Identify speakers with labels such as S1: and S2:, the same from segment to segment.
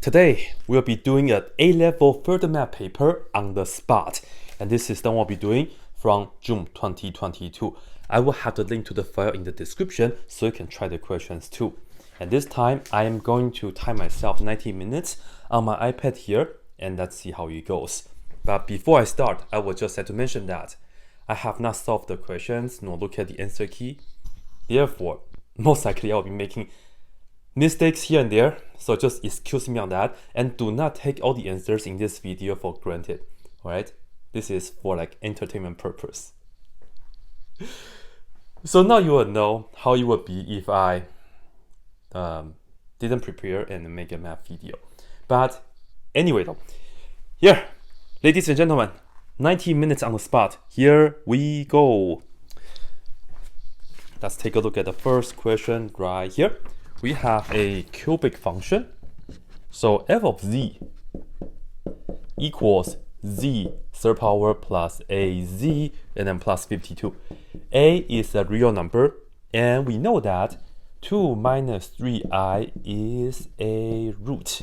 S1: Today, we'll be doing an A-level further math paper on the spot. And this is the one we'll be doing from June 2022. I will have the link to the file in the description so you can try the questions too. And this time, I am going to time myself 90 minutes on my iPad here, and let's see how it goes. But before I start, I would just have to mention that I have not solved the questions nor look at the answer key. Therefore, most likely I'll be making mistakes here and there, so just excuse me on that, and do not take all the answers in this video for granted. Alright? This is for like entertainment purpose. So now you will know how it would be if I didn't prepare and make a math video. But anyway though, here, ladies and gentlemen, 90 minutes on the spot. Here we go. Let's take a look at the first question right here. We have a cubic function. So f of z equals z third power plus az and then plus 52. A is a real number, and we know that 2 minus 3i is a root.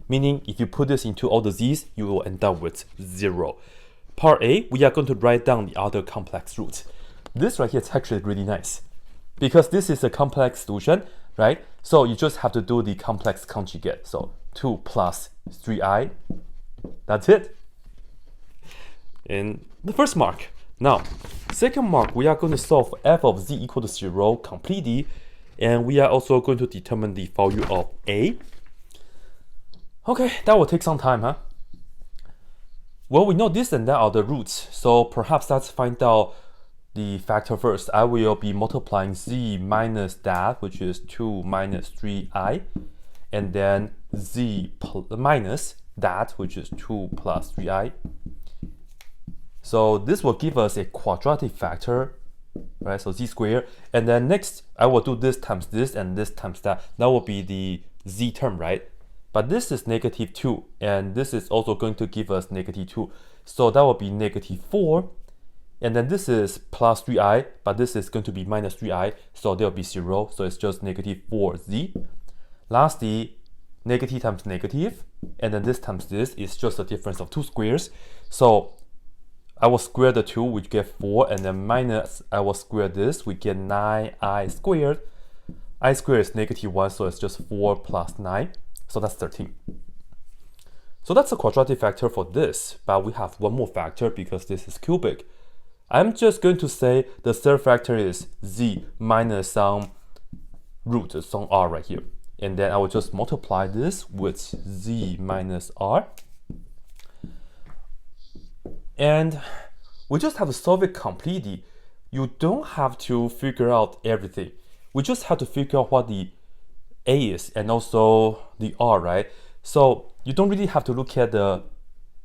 S1: Meaning if you put this into all the z's, you will end up with 0. Part A, we are going to write down the other complex roots. This right here is actually really nice because this is a complex solution, right? So you just have to do the complex conjugate. So 2 plus 3i, that's it. And the first mark. Now, second mark, we are going to solve f of z equal to 0 completely, and we are also going to determine the value of a. Okay, that will take some time, huh? Well, we know this and that are the roots, so perhaps let's find out the factor first. I will be multiplying z minus that, which is 2 minus 3i, and then z minus that, which is 2 plus 3i. So this will give us a quadratic factor, right? So z squared, and then next I will do this times this and this times that. That will be the z term, right? But this is negative 2, and this is also going to give us negative 2. So that will be negative 4. And then this is plus 3i, but this is going to be minus 3i, so there will be 0. So it's just negative 4z. Lastly, negative times negative, and then this times this is just a difference of 2 squares. So I will square the 2, we get 4, and then minus I will square this, we get 9i squared. I squared is negative 1, so it's just 4 plus 9. So that's 13. So that's a quadratic factor for this, but we have one more factor because this is cubic. I'm just going to say the third factor is z minus some root, some r right here. And then I will just multiply this with z minus r. And we just have to solve it completely. You don't have to figure out everything. We just have to figure out what the a is and also the r, right? So you don't really have to look at the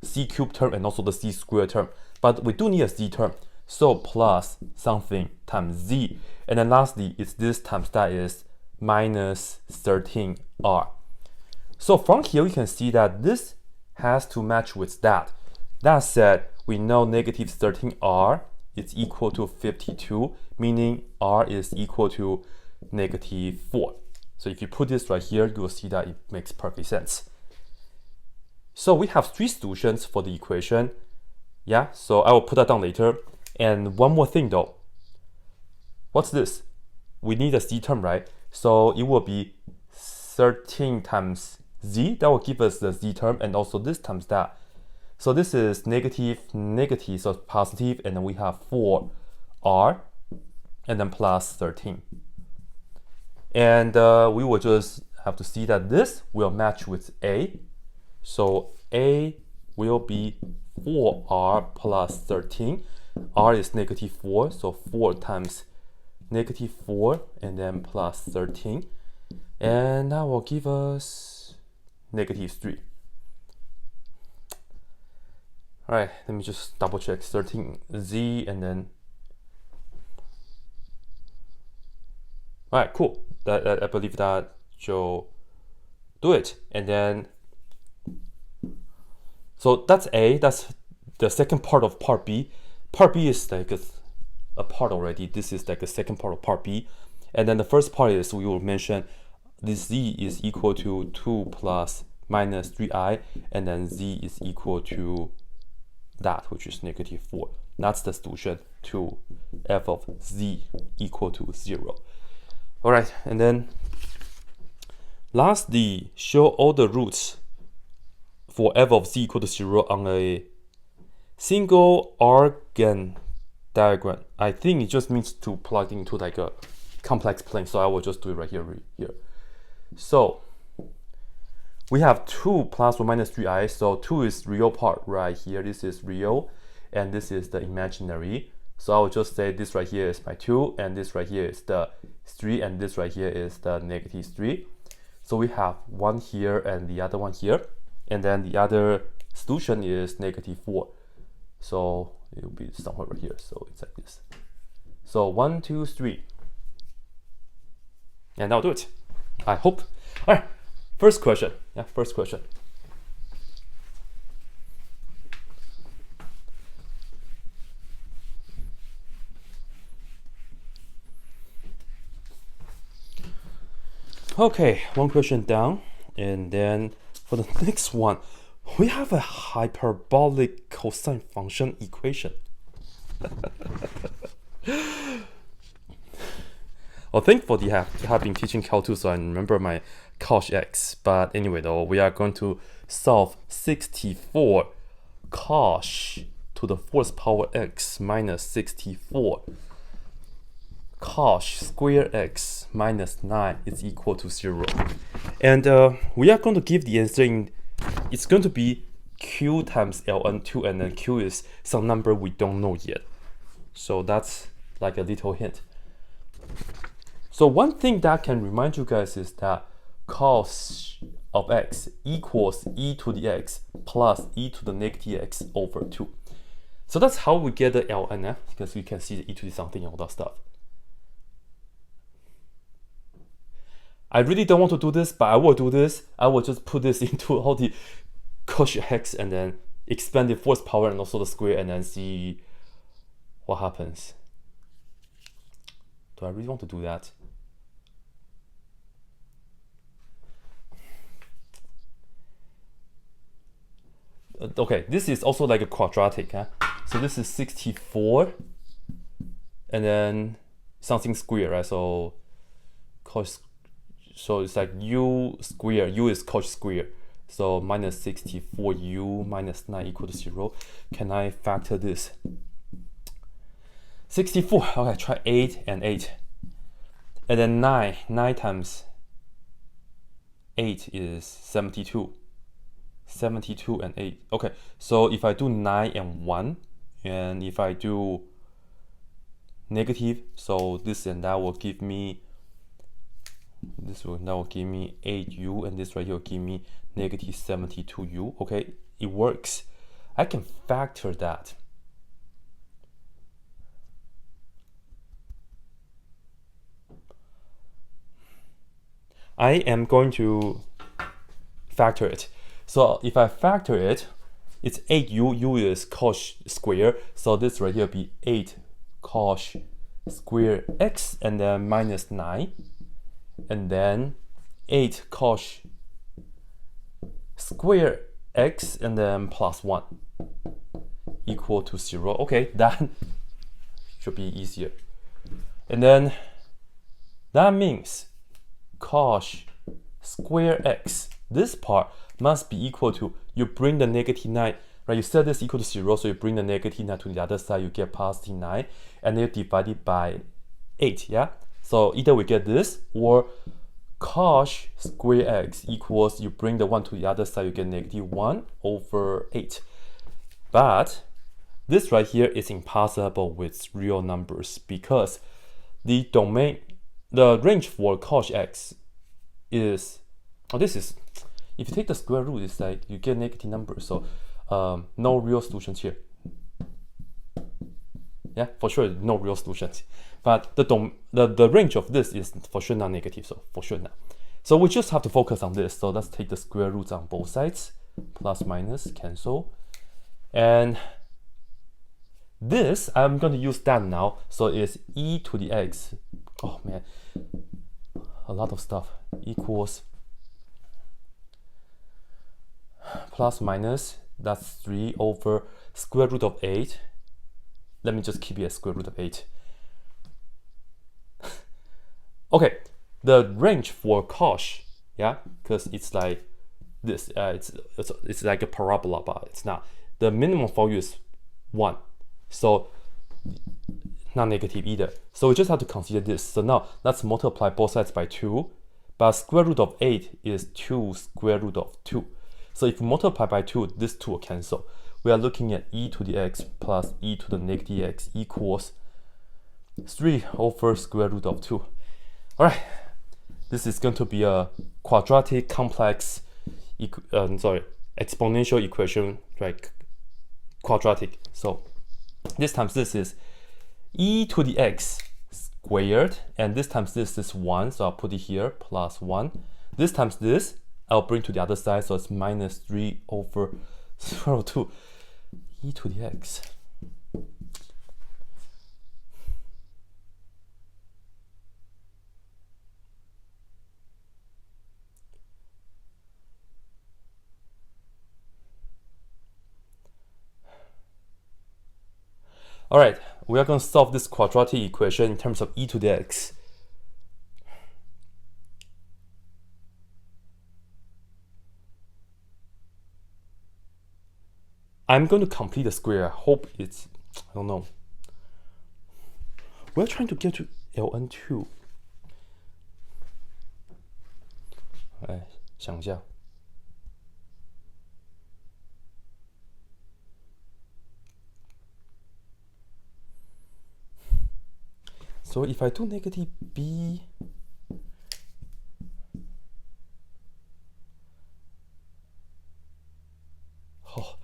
S1: c cubed term and also the c squared term, but we do need a z term. So plus something times z, and then lastly it's this times that is minus 13r. So from here we can see that this has to match with that. That said, we know negative 13r is equal to 52, meaning r is equal to negative 4. So if you put this right here, you will see that it makes perfect sense. So we have 3 solutions for the equation. Yeah, so I will put that down later. And one more thing though. What's this? We need a z term, right? So it will be 13 times z. That will give us the z term, and also this times that. So this is negative, negative, so positive, and then we have 4r, and then plus 13. And we will just have to see that this will match with a. So a will be 4r plus 13. R is negative 4, so 4 times negative 4 and then plus 13. And that will give us negative 3. Alright, let me just double check 13z and then. Alright, cool. I believe that should do it. And then, so that's A, that's the second part of part B. Part B is like a part already. This is like the second part of part B. And then the first part is we will mention this z is equal to 2 plus minus 3i, and then z is equal to that, which is negative 4. That's the solution to f of z equal to 0. All right, and then lastly, show all the roots for f of z equal to 0 on a single arcane diagram. I think it just means to plug into like a complex plane, so I will just do it right here. So we have 2 plus or minus 3i, so 2 is real part right here. This is real, and this is the imaginary. So I will just say this right here is my 2, and this right here is the 3, and this right here is the negative 3. So we have one here and the other one here, and then the other solution is negative 4. So it will be somewhere right here. So it's like this. So 1, 2, 3, and I'll do it, I hope. All right. First question. Yeah, first question. Okay, one question down, and then for the next one, we have a hyperbolic cosine function equation. Well, thankfully I have been teaching Cal 2, so I remember my cos x. But anyway, though, we are going to solve 64 cos to the 4th power x minus 64 cos square x minus 9 is equal to 0. And we are going to give the answer in, it's going to be q times ln2, and then q is some number we don't know yet. So that's like a little hint. So one thing that can remind you guys is that cos of x equals e to the x plus e to the negative x over 2. So that's how we get the ln, because we can see the e to the something and all that stuff. I really don't want to do this, but I will do this. I will just put this into all the cos x and then expand the 4th power and also the square, and then see what happens. Do I really want to do that? Okay, this is also like a quadratic. So this is 64, and then something square, right? So cos, so it's like u square, u is cos square. So minus 64u minus 9 equal to 0. Can I factor this? 64, okay, try 8 and 8. And then 9 times 8 is 72. 72 and 8. Okay, so if I do 9 and 1, and if I do negative, so this and that will give me, that will give me 8u, and this right here will give me negative 72u. Okay, it works. I can factor that. I am going to factor it. So if I factor it, it's 8u, u is cos square, so this right here will be 8 cos square x, and then minus 9, and then 8 cos square x, and then plus 1 equal to 0. Okay, that should be easier. And then that means cos square x, this part must be equal to, you bring the negative 9, right? You set this equal to 0, so you bring the negative 9 to the other side, you get positive 9, and then you divide it by 8, yeah? So either we get this, or cos square x equals, you bring the 1 to the other side, you get negative 1 over 8. But this right here is impossible with real numbers, because the domain, the range for cos x is, this is, if you take the square root, it's like you get negative numbers. So no real solutions here. Yeah, for sure, no real solutions. But the range of this is for sure not negative, so for sure not. So we just have to focus on this. So let's take the square roots on both sides. Plus, minus, cancel. And this, I'm going to use that now. So it's e to the x. Oh man, a lot of stuff. Equals plus minus, that's 3 over square root of 8. Let me just keep it as square root of 8. Okay, the range for cos, yeah, because it's like this, it's like a parabola, but it's not. The minimum value is 1, so not negative either. So we just have to consider this. So now let's multiply both sides by 2, but square root of 8 is 2 square root of 2. So if we multiply by 2, this 2 will cancel. We are looking at e to the x plus e to the negative x equals 3 over square root of 2. All right, this is going to be a quadratic complex, exponential equation, right? Quadratic. So this times this is e to the x squared, and this times this is 1, so I'll put it here, plus 1. This times this, I'll bring to the other side, so it's minus 3 over 2 e to the x. All right, we are going to solve this quadratic equation in terms of e to the x. I'm going to complete the square. I hope it's, I don't know. We're trying to get to ln2. 哎，想一下。So if I do negative b, oh,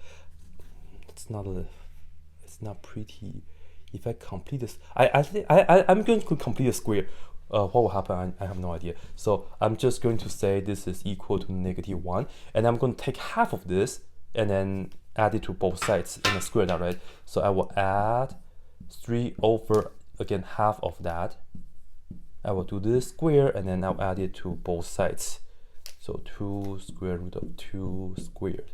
S1: it's not pretty. If I complete this, I'm going to complete a square. What will happen? I have no idea. So I'm just going to say this is equal to negative 1, and I'm going to take half of this and then add it to both sides in a square now, right? So I will add 3 over, again, half of that. I will do this square, and then I'll add it to both sides. So 2 square root of 2 squared.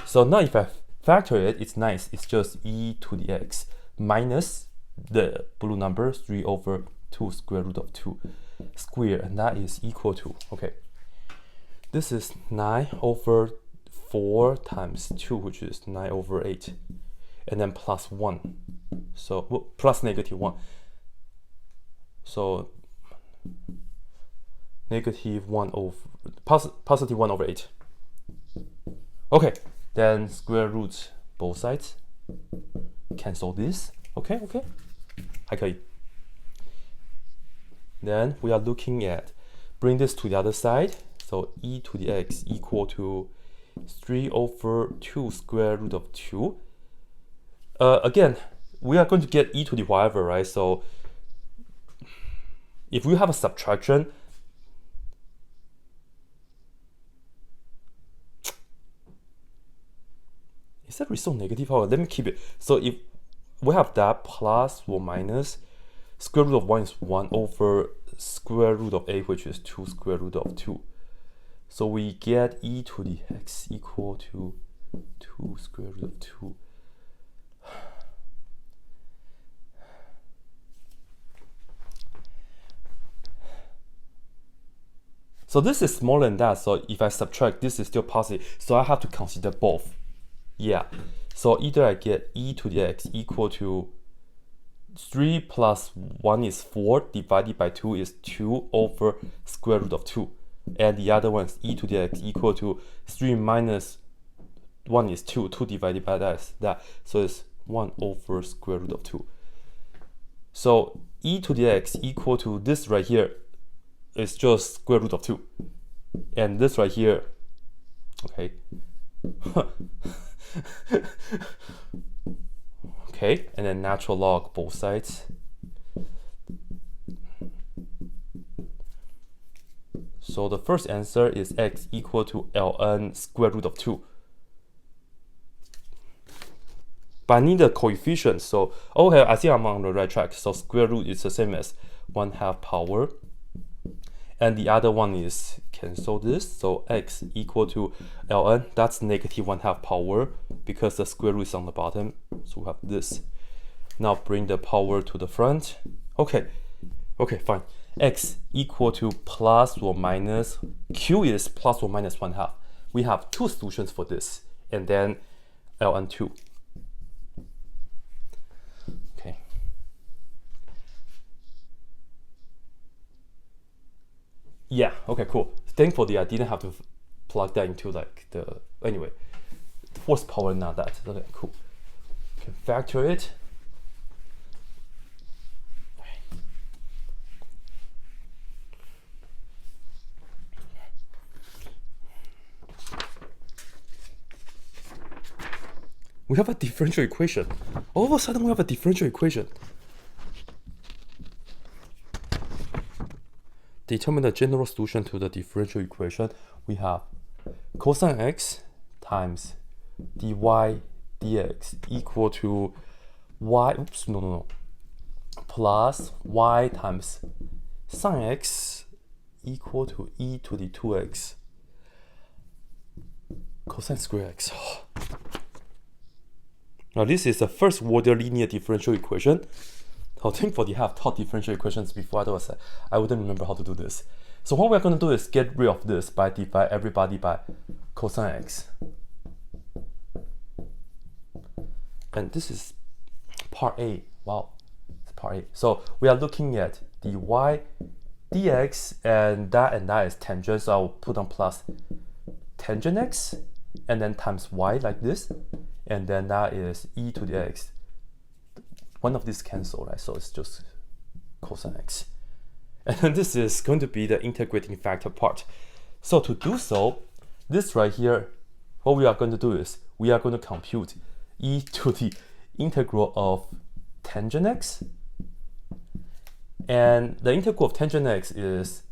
S1: So now if I factor it, it's nice. It's just e to the x minus the blue number, 3 over 2 square root of 2 squared, and that is equal to, okay, this is 9 over 4 times 2, which is 9 over 8, and then plus 1, so well, plus negative 1, so negative 1 over positive 1 over 8. Okay, then square root both sides, cancel this. Okay, 还可以。Then we are looking at bring this to the other side. So e to the x equal to 3 over 2 square root of 2. Again, we are going to get e to the whatever, right? So if we have a subtraction, is that result negative? Oh, let me keep it. So if we have that plus or minus, square root of 1 is 1 over square root of 8, which is 2 square root of 2. So we get e to the x equal to 2 square root of 2. So this is smaller than that, so if I subtract, this is still positive. So I have to consider both. Yeah, so either I get e to the x equal to 3 plus 1 is 4, divided by 2 is 2 over square root of 2. And the other one is e to the x equal to 3 minus 1 is 2, 2 divided by that is that. So it's 1 over square root of 2. So e to the x equal to this right here is just square root of 2. And this right here, okay. Okay, and then natural log both sides. So the first answer is x equal to ln square root of 2. But I need the coefficient, so okay, I think I'm on the right track. So square root is the same as 1/2 power. And the other one is cancel this. So x equal to ln, that's negative 1/2 power because the square root is on the bottom. So we have this. Now bring the power to the front. Okay, fine. X equal to plus or minus, Q is plus or minus 1/2. We have two solutions for this, and then ln2. Okay. Yeah, okay, cool. Thankfully, I didn't have to plug that into like the, anyway, force power, not that. Okay, cool. Can factor it. We have a differential equation. All of a sudden, we have a differential equation. Determine the general solution to the differential equation. We have cosine x times dy dx equal to y, plus y times sine x equal to e to the 2x cosine square x. Now this is the first order linear differential equation. Thankfully, I have taught differential equations before, otherwise I wouldn't remember how to do this. So what we're going to do is get rid of this by divide everybody by cosine x. And this is part A. Wow, it's part A. So we are looking at dy dx, and that is tangent. So I'll put on plus tangent x, and then times y like this. And then that is e to the x. One of these cancel, right? So it's just cosine x. And then this is going to be the integrating factor part. So to do so, this right here, what we are going to do is we are going to compute e to the integral of tangent x. And the integral of tangent x is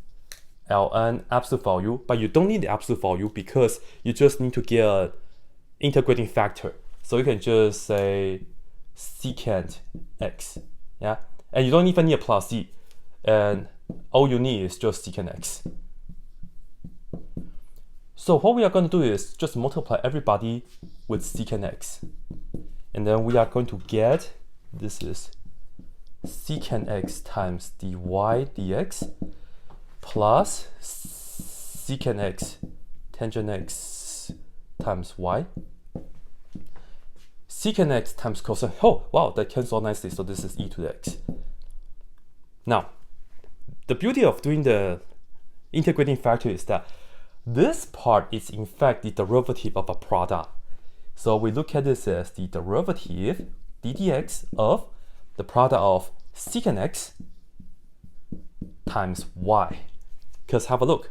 S1: ln absolute value, but you don't need the absolute value because you just need to get an integrating factor. So you can just say secant x, yeah? And you don't even need a plus c, and all you need is just secant x. So what we are going to do is just multiply everybody with secant x. And then we are going to get, this is secant x times dy dx plus secant x tangent x times y. Secant x times cosine. Oh, wow, that cancels nicely. So this is e to the x. Now, the beauty of doing the integrating factor is that this part is in fact the derivative of a product. So we look at this as the derivative ddx of the product of secant x times y. Because have a look.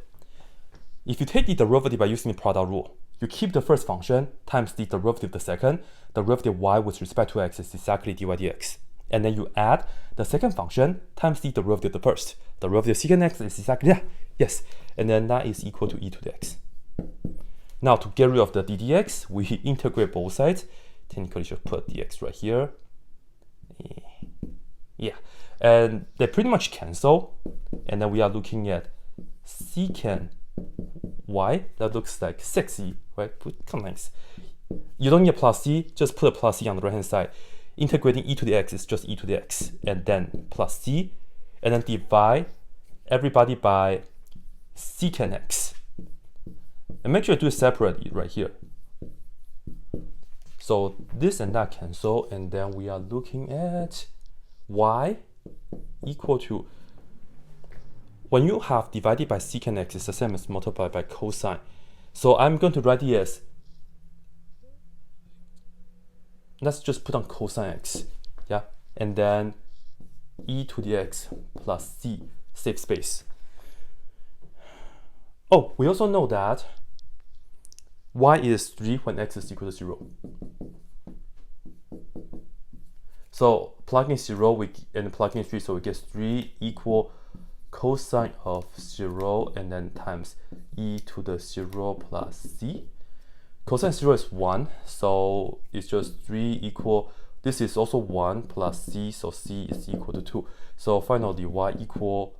S1: If you take the derivative by using the product rule, you keep the first function times the derivative of the second. Derivative y with respect to x is exactly dy dx. And then you add the second function times the derivative of the first. Derivative of secant x is exactly, yeah, yes. And then that is equal to e to the x. Now to get rid of the ddx, we integrate both sides. Technically, just put dx right here. Yeah, and they pretty much cancel. And then we are looking at secant y. That looks like sexy, right? Kind of nice. You don't need a plus c, just put a plus c on the right hand side. Integrating e to the x is just e to the x, and then plus c, and then divide everybody by secant x. And make sure to do it separately right here. So this and that cancel, and then we are looking at y equal to, when you have divided by secant x, it's the same as multiplied by cosine. So I'm going to write it as, let's just put on cosine x, yeah? And then e to the x plus c, save space. Oh, we also know that y is 3 when x is equal to 0. So plug in 0 and plug in 3, so we get 3 equal cosine of 0 and then times e to the 0 plus c. Cosine 0 is 1, so it's just 3 equal, this is also 1 plus c, so c is equal to 2. So finally y equals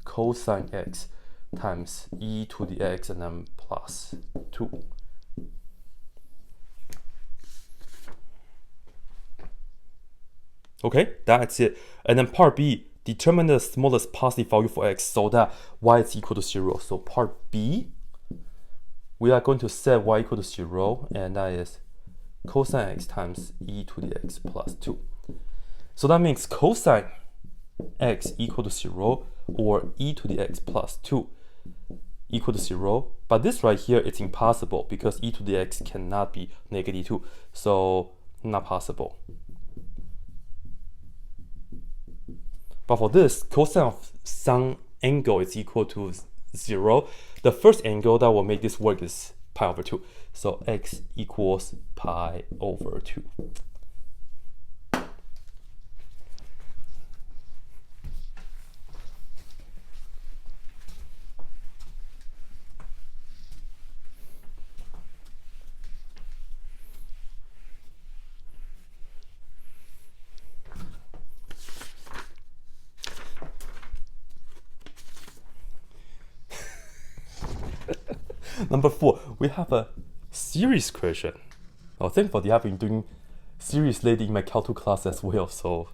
S1: cosine x times e to the x and then plus 2. Okay, that's it. And then part B, determine the smallest positive value for x so that y is equal to 0. So part B, we are going to set y equal to 0, and that is cosine x times e to the x plus 2. So that means cosine x equal to 0 or e to the x plus 2 equal to 0. But this right here, it's impossible because e to the x cannot be negative 2. So not possible. But for this, cosine of some angle is equal to 0. The first angle that will make this work is pi over 2. So x equals pi over 2. Number 4, we have a series question. Oh, thankfully I've been doing series lately in my Cal 2 class as well. So,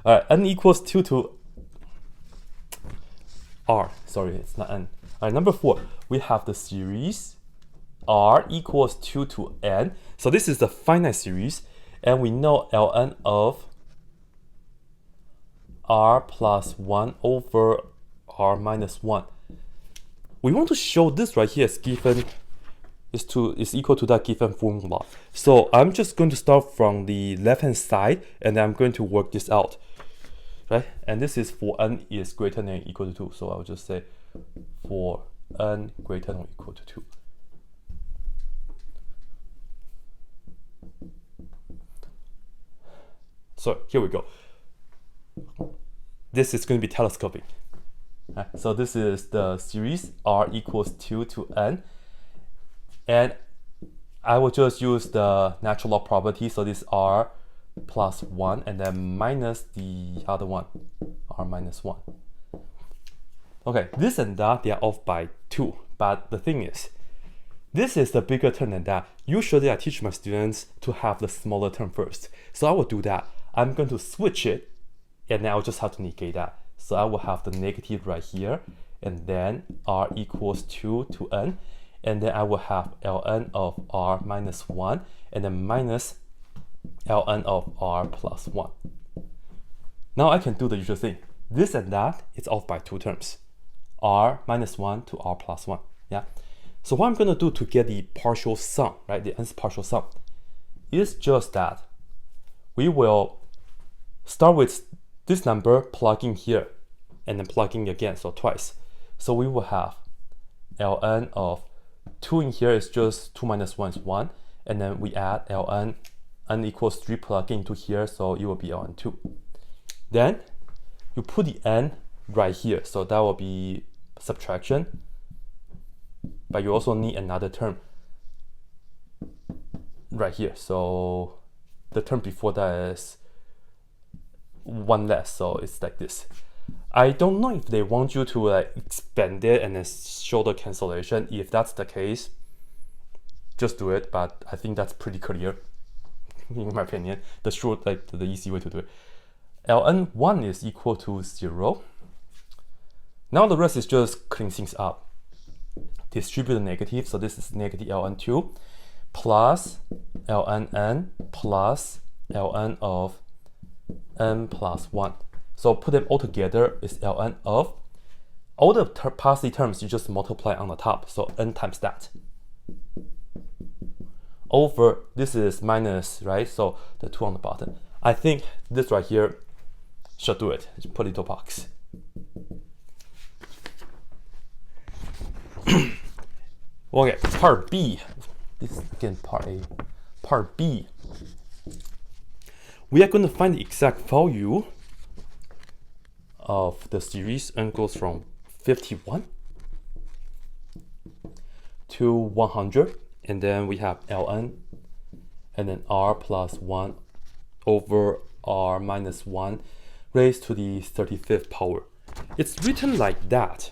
S1: n equals 2 to r. Sorry, it's not n. Number 4, we have the series r equals 2 to n. So this is the finite series, and we know ln of r plus 1 over r minus 1. We want to show this right here is given is equal to that given formula. So I'm just going to start from the left hand side, and I'm going to work this out, right? And this is for n is greater than or equal to 2. So I'll just say for n greater than or equal to 2. So here we go. This is going to be telescoping. So this is the series r equals 2 to n, and I will just use the natural log property. So this r plus 1 and then minus the other one, r minus 1. Okay, this and that, they are off by 2. But the thing is, this is the bigger term than that. Usually I teach my students to have the smaller term first. So I will do that. I'm going to switch it, and then I'll just have to negate that. So I will have the negative right here, and then r equals 2 to n, and then I will have ln of r minus 1, and then minus ln of r plus 1. Now I can do the usual thing. This and that, it's off by 2 terms. R minus 1 to R plus 1. Yeah. So what I'm going to do to get the partial sum, right, the nth partial sum, is just that we will start with this number, plug in here, and then plug in again, so twice. So we will have ln of 2 in here is just 2 minus 1 is 1, and then we add ln n equals 3 plug into here, so it will be ln 2. Then you put the n right here, so that will be subtraction, but you also need another term right here. So the term before that is 1 less, so it's like this. I don't know if they want you to like expand it and then show the cancellation. If that's the case, just do it, but I think that's pretty clear in my opinion. The short, like the easy way to do it. ln1 is equal to 0. Now the rest is just clean things up. Distribute the negative, so this is negative ln2 plus ln plus ln of n plus 1. So put them all together is ln of all the positive terms, you just multiply on the top, so n times that. Over, this is minus, right? So the 2 on the bottom. I think this right here should do it. Just put it into a box. Okay, part B. This is again part A. Part B. We are going to find the exact value of the series. N goes from 51 to 100, and then we have ln, and then r plus 1 over r minus 1 raised to the 35th power. It's written like that,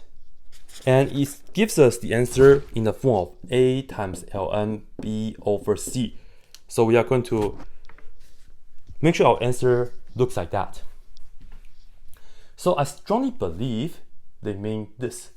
S1: And it gives us the answer in the form of A times ln B over C. So we are going to make sure our answer looks like that. So I strongly believe they mean this,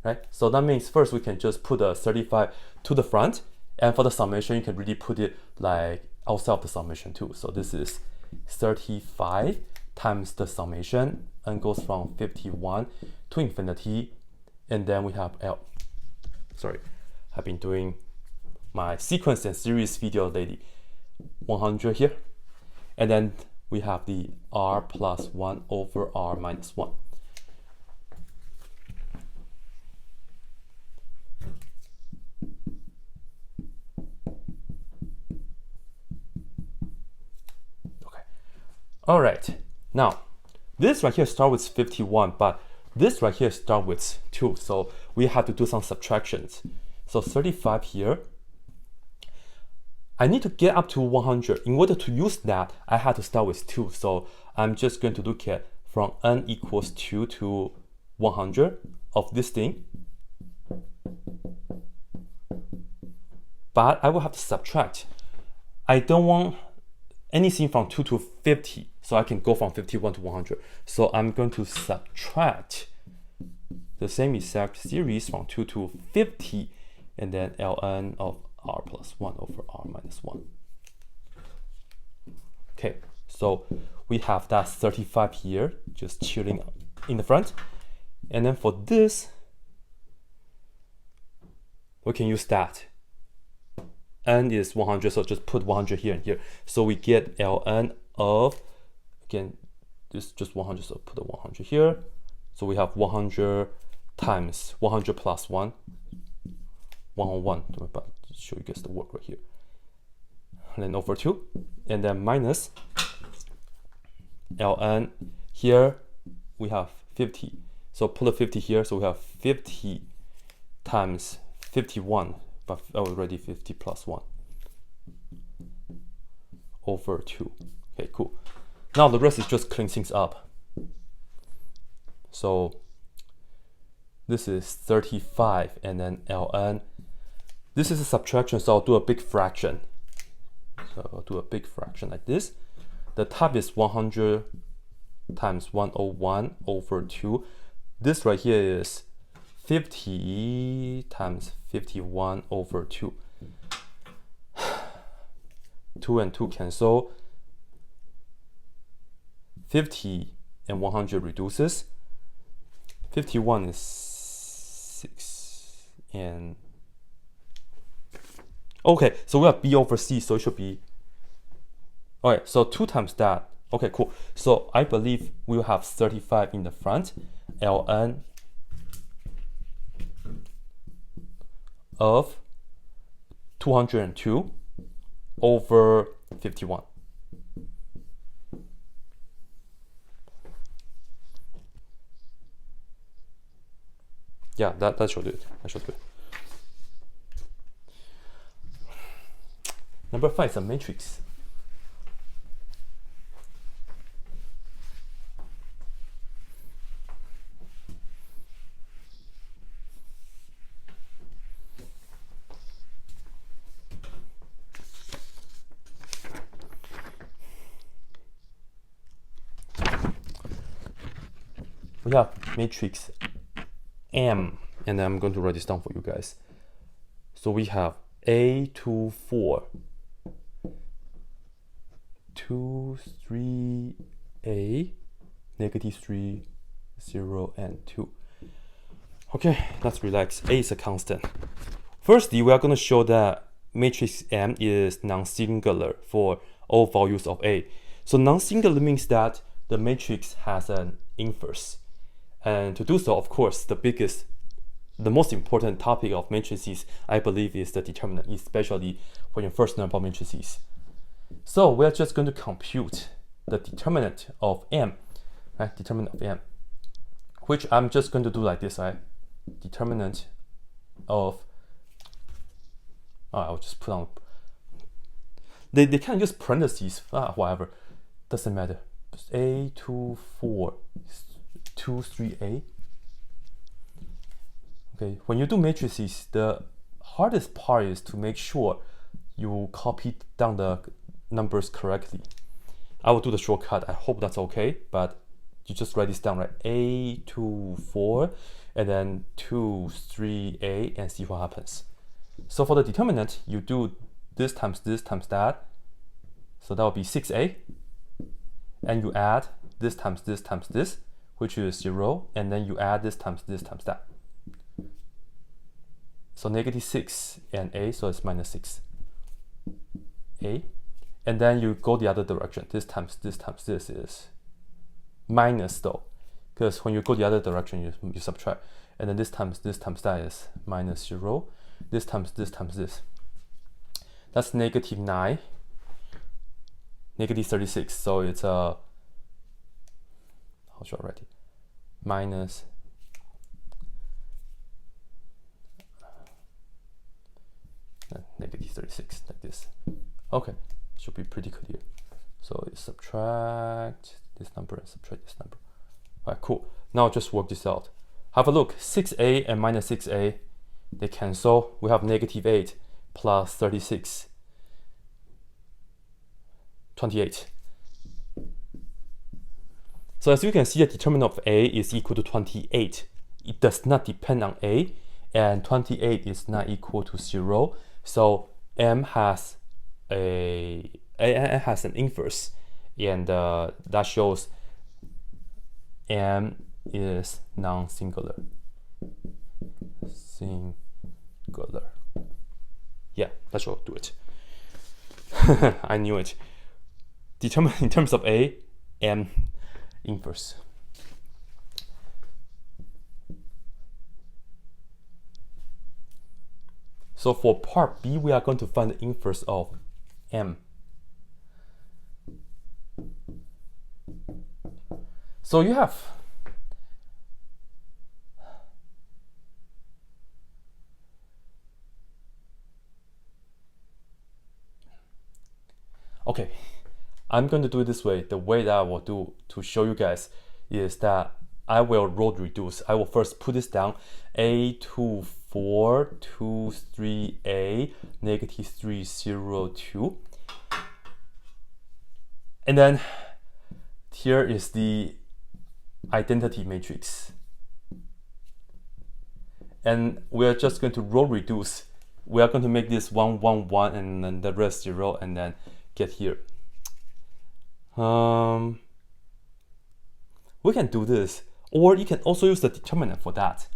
S1: right? So that means first we can just put a 35 to the front, and for the summation, you can really put it like outside of the summation too. So this is 35 times the summation, and goes from 51 to infinity, and then we have I've been doing my sequence and series video lately. 100 here, and then we have the r plus 1 over r minus 1. Okay, all right, now this right here start with 51, but this right here start with 2, so we have to do some subtractions. So 35 here, I need to get up to 100. In order to use that, I had to start with 2. So I'm just going to look at from n equals 2 to 100 of this thing. But I will have to subtract. I don't want anything from 2 to 50, so I can go from 51 to 100. So I'm going to subtract the same exact series from 2 to 50, and then ln of r plus 1 over r minus 1. Okay, so we have that 35 here, just chilling in the front. And then for this, we can use that. N is 100, so just put 100 here and here. So we get ln of, again, this is just 100, so put the 100 here. So we have 100 times 100 plus 1, 101, but show you guys the work right here. And then over 2, and then minus ln, here we have 50. So put a 50 here, so we have 50 times 51, but already 50 plus 1 over 2. Okay, cool. Now the rest is just clean things up. So this is 35, and then ln. This is a subtraction, so I'll do a big fraction. So I'll do a big fraction like this. The top is 100 times 101 over 2. This right here is 50 times 51 over 2. 2 and 2 cancel. 50 and 100 reduces. 51 is 6 and okay, so we have b over c, so it should be, all right, so 2 times that. Okay, cool. So I believe we'll have 35 in the front, ln of 202 over 51. Yeah, that should do it. That should do it. Number 5 is a matrix. We have matrix M, and then I'm going to write this down for you guys. So we have A, 2, 4, 2, 3, A, negative 3, 0, and 2. Okay, let's relax. A is a constant. Firstly, we are going to show that matrix M is non-singular for all values of A. So non-singular means that the matrix has an inverse. And to do so, of course, the most important topic of matrices, I believe, is the determinant, especially when you first learn about matrices. So we're just going to compute the determinant of M, right? Determinant of M, which I'm just going to do like this, right? Determinant of, I'll just put on, they can use parentheses, whatever, doesn't matter. A, 2, 4, 2, 3, A Okay, when you do matrices, the hardest part is to make sure you copy down the numbers correctly. I will do the shortcut. I hope that's okay, but you just write this down, right? A24 and then 2, 3a and see what happens. So for the determinant, you do this times that. So that will be 6a. And you add this times this, which is 0. And then you add this times that. So negative 6 and a, so it's minus 6. A. And then you go the other direction. This times this is minus though. Because when you go the other direction, you subtract. And then this times that is minus 0. This times this. That's negative 9. Negative 36. So it's a, how should I write it? Minus negative 36, like this. Okay, should be pretty clear. So you subtract this number and subtract this number. All right, cool. Now just work this out. Have a look. 6a and minus 6a, they cancel. We have negative 8 plus 36, 28. So as you can see, the determinant of a is equal to 28. It does not depend on a, and 28 is not equal to 0. So m has an inverse, and that shows m is non-singular. Singular. Yeah, that should do it. I knew it. Determine in terms of a, m inverse. So for part B, we are going to find the inverse of m. So you have okay, I'm going to do it this way. The way that I will do to show you guys is that I will row reduce. I will first put this down. A24, 2, 3a, negative 3, 0, 2. And then here is the identity matrix. And we're just going to row reduce. We are going to make this 1, 1, 1, and then the rest 0, and then get here. We can do this, or you can also use the determinant for that.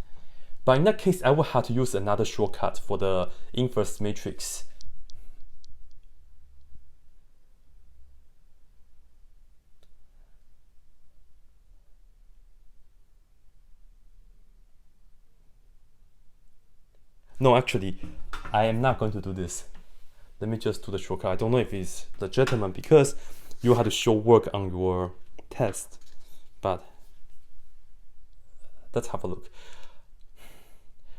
S1: But in that case, I will have to use another shortcut for the inverse matrix. No, actually, I am not going to do this. Let me just do the shortcut. I don't know if it's legitimate because you have to show work on your test. But let's have a look.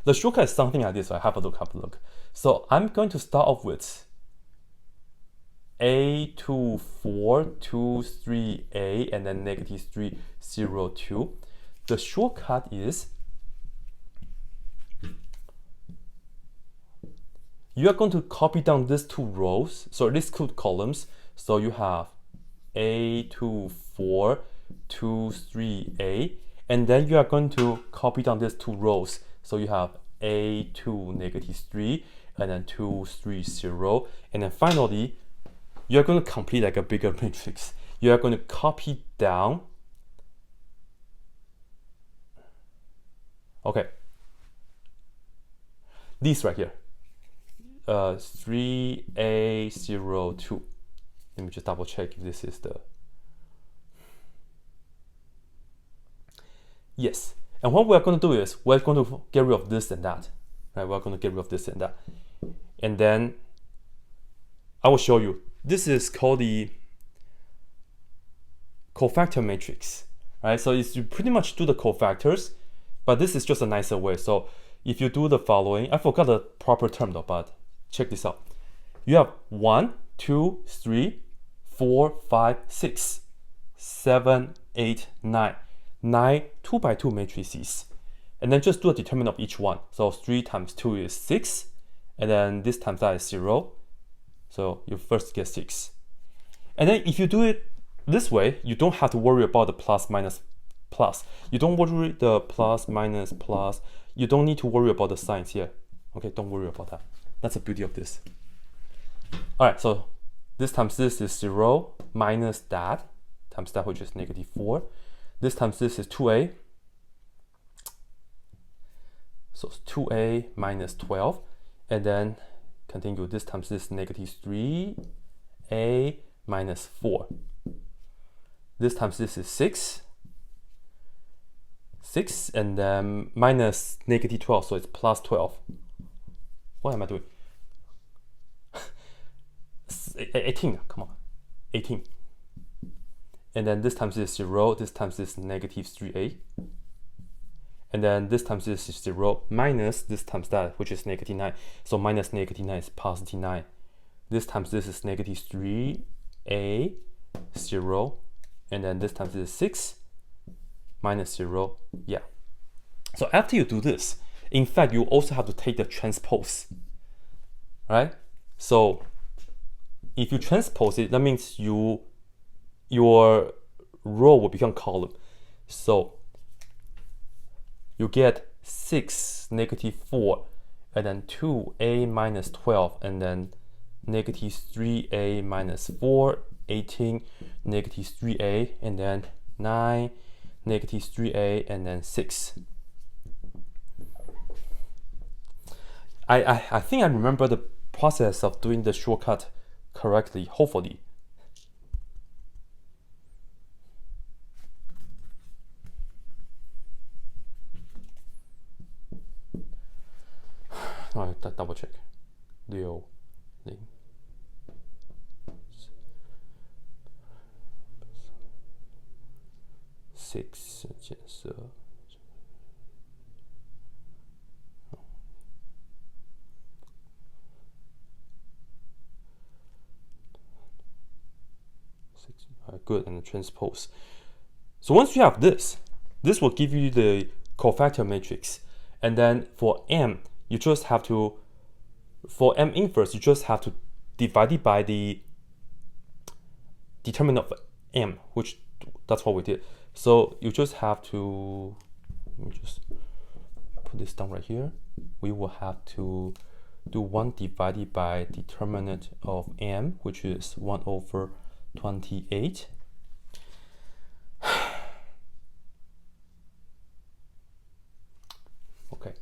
S1: The shortcut is something like this, right? Have a look. So I'm going to start off with A24, 2, 3a, and then negative 3, 0, 2. The shortcut is you are going to copy down these two rows, so these two columns. So you have A24, 2, 3a, and then you are going to copy down these two rows. So you have A2, negative 3, and then 2, 3, 0. And then finally, you're going to complete like a bigger matrix. You are going to copy down. Okay. This right here. 3a, 0, 2. Let me just double check if this is the... Yes. And what we're going to do is we're going to get rid of this and that. Right? We're going to get rid of this and that. And then I will show you. This is called the cofactor matrix. Right? So you pretty much do the cofactors, but this is just a nicer way. So if you do the following, I forgot the proper term though, but check this out. You have 1, 2, 3, 4, 5, 6, 7, 8, 9. 9 2 by 2 matrices. And then just do a determinant of each one. So 3 times 2 is 6. And then this times that is 0. So you first get 6. And then if you do it this way, you don't have to worry about the plus, minus, plus. You don't worry the plus, minus, plus. You don't need to worry about the signs here. Okay, don't worry about that. That's the beauty of this. All right, so this times this is 0 minus that times that, which is -4. This times this is 2a. So it's 2a minus 12. And then continue, this times this -3a minus 4. This times this is 6. 6 and then minus -12, so it's plus 12. What am I doing? 18, come on, 18. And then this times this is 0, this times this is -3a. And then this times this is 0 minus this times that, which is -9. So minus -9 is positive 9. This times this is -3a, 0. And then this times this is 6 minus 0. Yeah. So after you do this, in fact, you also have to take the transpose. Right? So if you transpose it, that means your row will become column. So you get 6, -4, and then 2a minus 12, and then -3a minus 4, 18, -3a, and then 9, -3a, and then 6. I think I remember the process of doing the shortcut correctly, hopefully. Double check. 6 减12 6. Good, and the transpose. So once you have this will give you the cofactor matrix. And then for m, you just have to, for m inverse, you just have to divide it by the determinant of m, which that's what we did. So you just have to, let me just put this down right here. We will have to do 1 divided by determinant of m, which is 1/28. Okay.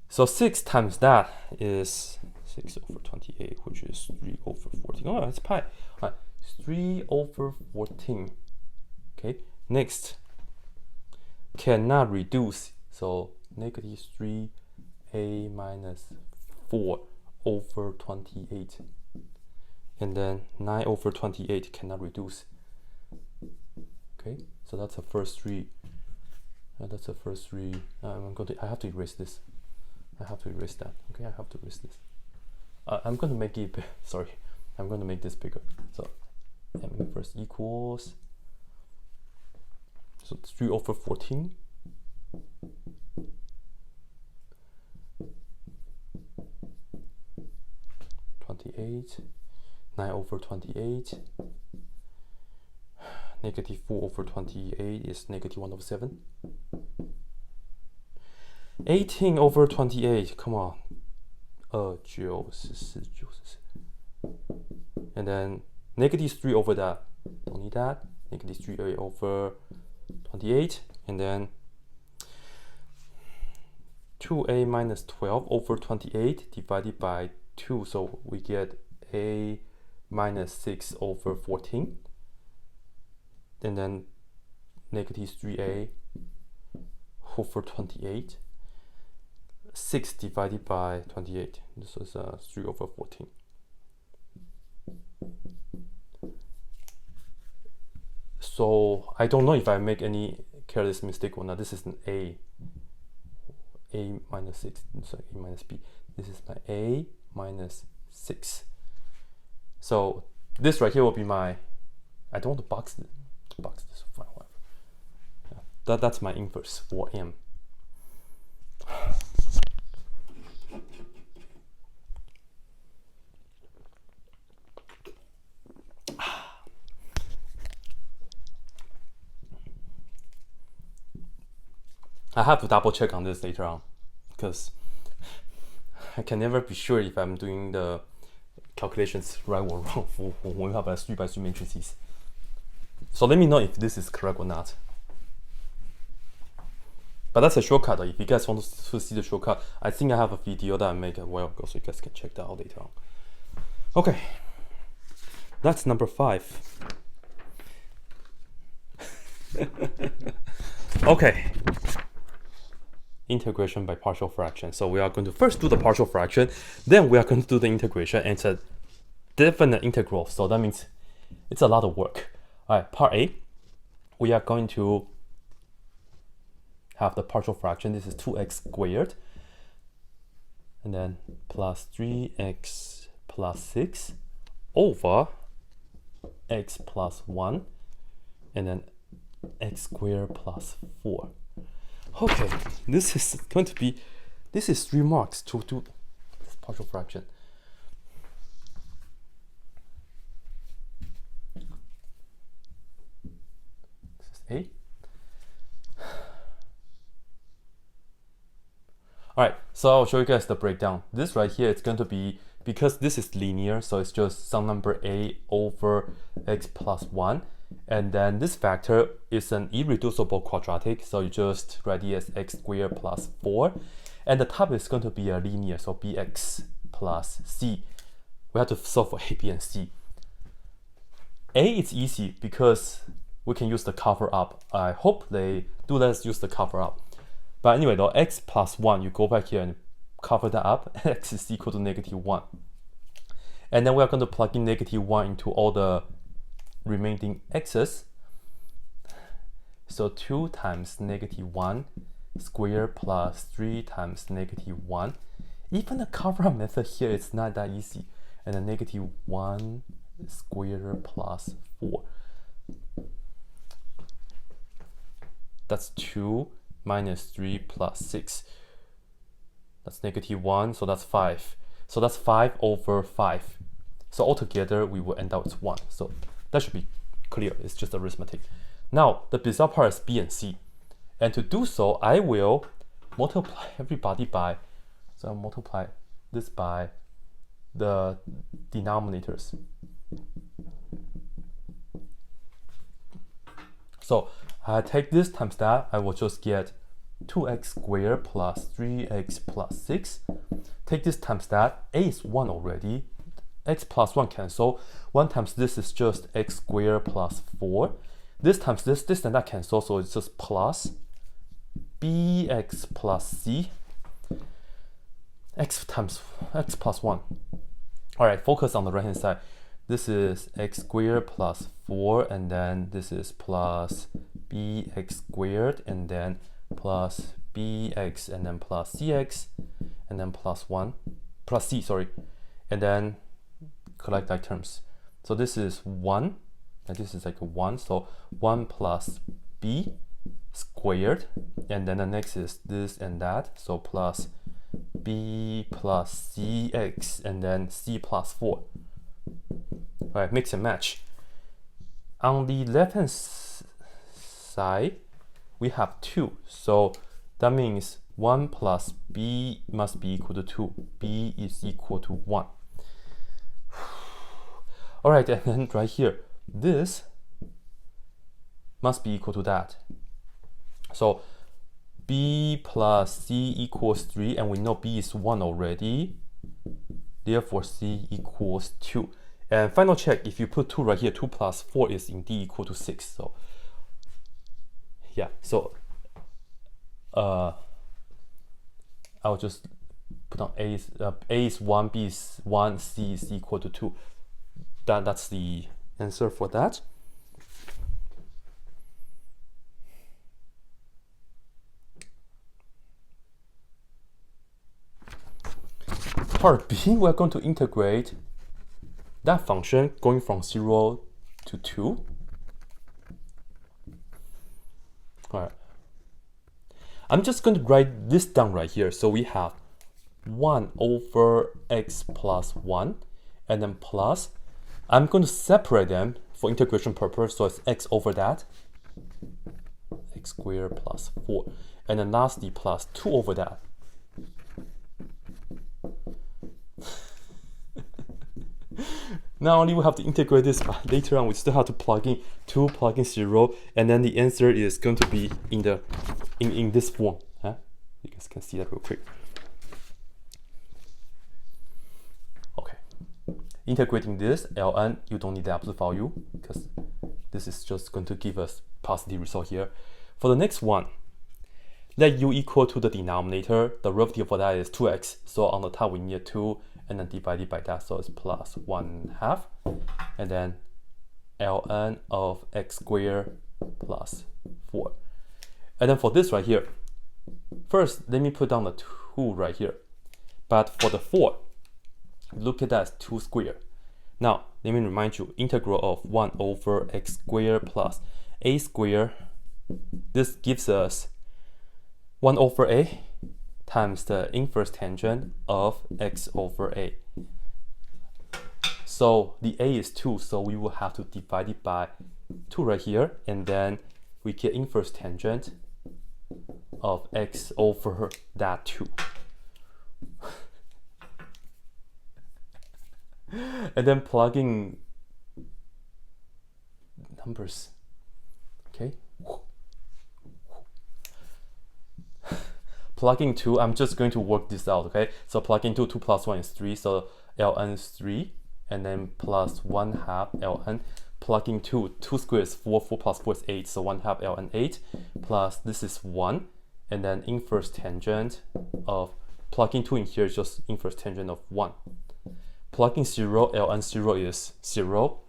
S1: So 6 times that is 6/28, which is 3/14. Oh, it's pi. All right. 3/14. Okay. Next, cannot reduce. So -3a minus 4/28. And then 9/28 cannot reduce. Okay. So that's the first 3. That's the first 3. I have to erase this. I have to erase that. Okay, I have to erase this. I'm going to make it, sorry, I'm going to make this bigger. So m inverse equals, so 3/14. 28, 9/28. -4/28 is -1/7. 18/28, come on. 94. And then -3 over that. Don't need that. -3a/28. And then 2a minus 12/28 divided by 2. So we get a minus 6/14. And then -3a/28. 6 divided by 28. This is 3/14. So I don't know if I make any careless mistake or not. This is an a minus 6. Sorry, a minus b. This is my a minus 6. So this right here will be my. I don't want to box this. Fine, whatever. Yeah. That's my inverse for m. I have to double check on this later on, because I can never be sure if I'm doing the calculations right or wrong for when we have a 3x3 matrices. So let me know if this is correct or not. But that's a shortcut. If you guys want to see the shortcut, I think I have a video that I made a while ago, so you guys can check that out later on. Okay, that's number 5. Okay. Integration by partial fraction. So we are going to first do the partial fraction, then we are going to do the integration, and it's a definite integral, so that means it's a lot of work. All right, part A, we are going to have the partial fraction. This is 2x squared, and then plus 3x plus 6 over x plus 1, and then x squared plus 4. Okay, this is going to be, this is 3 marks to do this partial fraction. This is A. Alright, so I'll show you guys the breakdown. This right here, it's going to be, because this is linear, so it's just some number A over x plus 1. And then this factor is an irreducible quadratic, so you just write it as x squared plus 4. And the top is going to be a linear, so bx plus c. We have to solve for a, b, and c. A is easy because we can use the cover up. I hope they do let us use the cover up. But anyway, though, x plus 1, you go back here and cover that up, x is equal to -1. And then we are going to plug in -1 into all the remaining x's. So 2 times -1 squared plus 3 times -1. Even the cover up method here is not that easy. And then -1 squared plus 4. That's 2 minus 3 plus 6. That's -1, so that's 5. So that's 5 over 5. So altogether, we will end up with 1. So that should be clear. It's just arithmetic. Now, the bizarre part is b and c. And to do so, I will multiply everybody by, so I'll multiply this by the denominators. So I take this times that, I will just get 2x squared plus 3x plus 6. Take this times that, a is 1 already. X plus 1 cancel. 1 times this is just x squared plus 4. This times this and that cancel, so it's just plus bx plus c. X times x plus 1. Alright, focus on the right hand side. This is x squared plus 4, and then this is plus bx squared, and then plus bx, and then plus cx, and then plus 1, plus c, sorry. And then collect like terms. So this is 1, and this is like a 1, so 1 plus b squared, and then the next is this and that, so plus b plus cx, and then c plus 4. Alright, mix and match. On the left hand side, we have 2, so that means 1 plus b must be equal to 2. b is equal to 1. Alright, and then right here, this must be equal to that. So b plus c equals 3, and we know b is 1 already. Therefore, c equals 2. And final check, if you put 2 right here, 2 plus 4 is indeed equal to 6. So yeah, so I'll just put on a is 1, b is 1, c is equal to 2. That's the answer for that. Part B, we're going to integrate that function going from 0 to 2. All right, I'm just going to write this down right here. So we have 1 over x plus 1, and then plus, I'm going to separate them for integration purpose, so it's x over that, x squared plus 4, and then lastly plus 2 over that. Not only we have to integrate this, but later on we still have to plug in 2, plug in 0, and then the answer is going to be in this form. Huh? You guys can see that real quick. Okay. Integrating this, ln, you don't need the absolute value because this is just going to give us positive result here. For the next one, let u equal to the denominator. The derivative for that is 2x. So on the top we need 2 and then divided by that. So it's plus 1/2. And then ln of x squared plus 4. And then for this right here, first let me put down the 2 right here. But for the 4, look at that as 2 squared. Now, let me remind you, integral of 1 over x squared plus a squared. This gives us 1 over a times the inverse tangent of x over a. So the a is 2, so we will have to divide it by 2 right here, and then we get inverse tangent of x over that 2. And then plugging numbers, okay? Plugging 2, I'm just going to work this out, okay? So plugging 2, 2 plus 1 is 3, so ln is 3, and then plus 1/2 ln. Plugging 2, 2 squared is 4, 4 plus 4 is 8, so 1/2 ln 8, plus this is 1, and then inverse tangent of, plugging 2 in here is just inverse tangent of 1. Plugging 0, ln 0 is 0.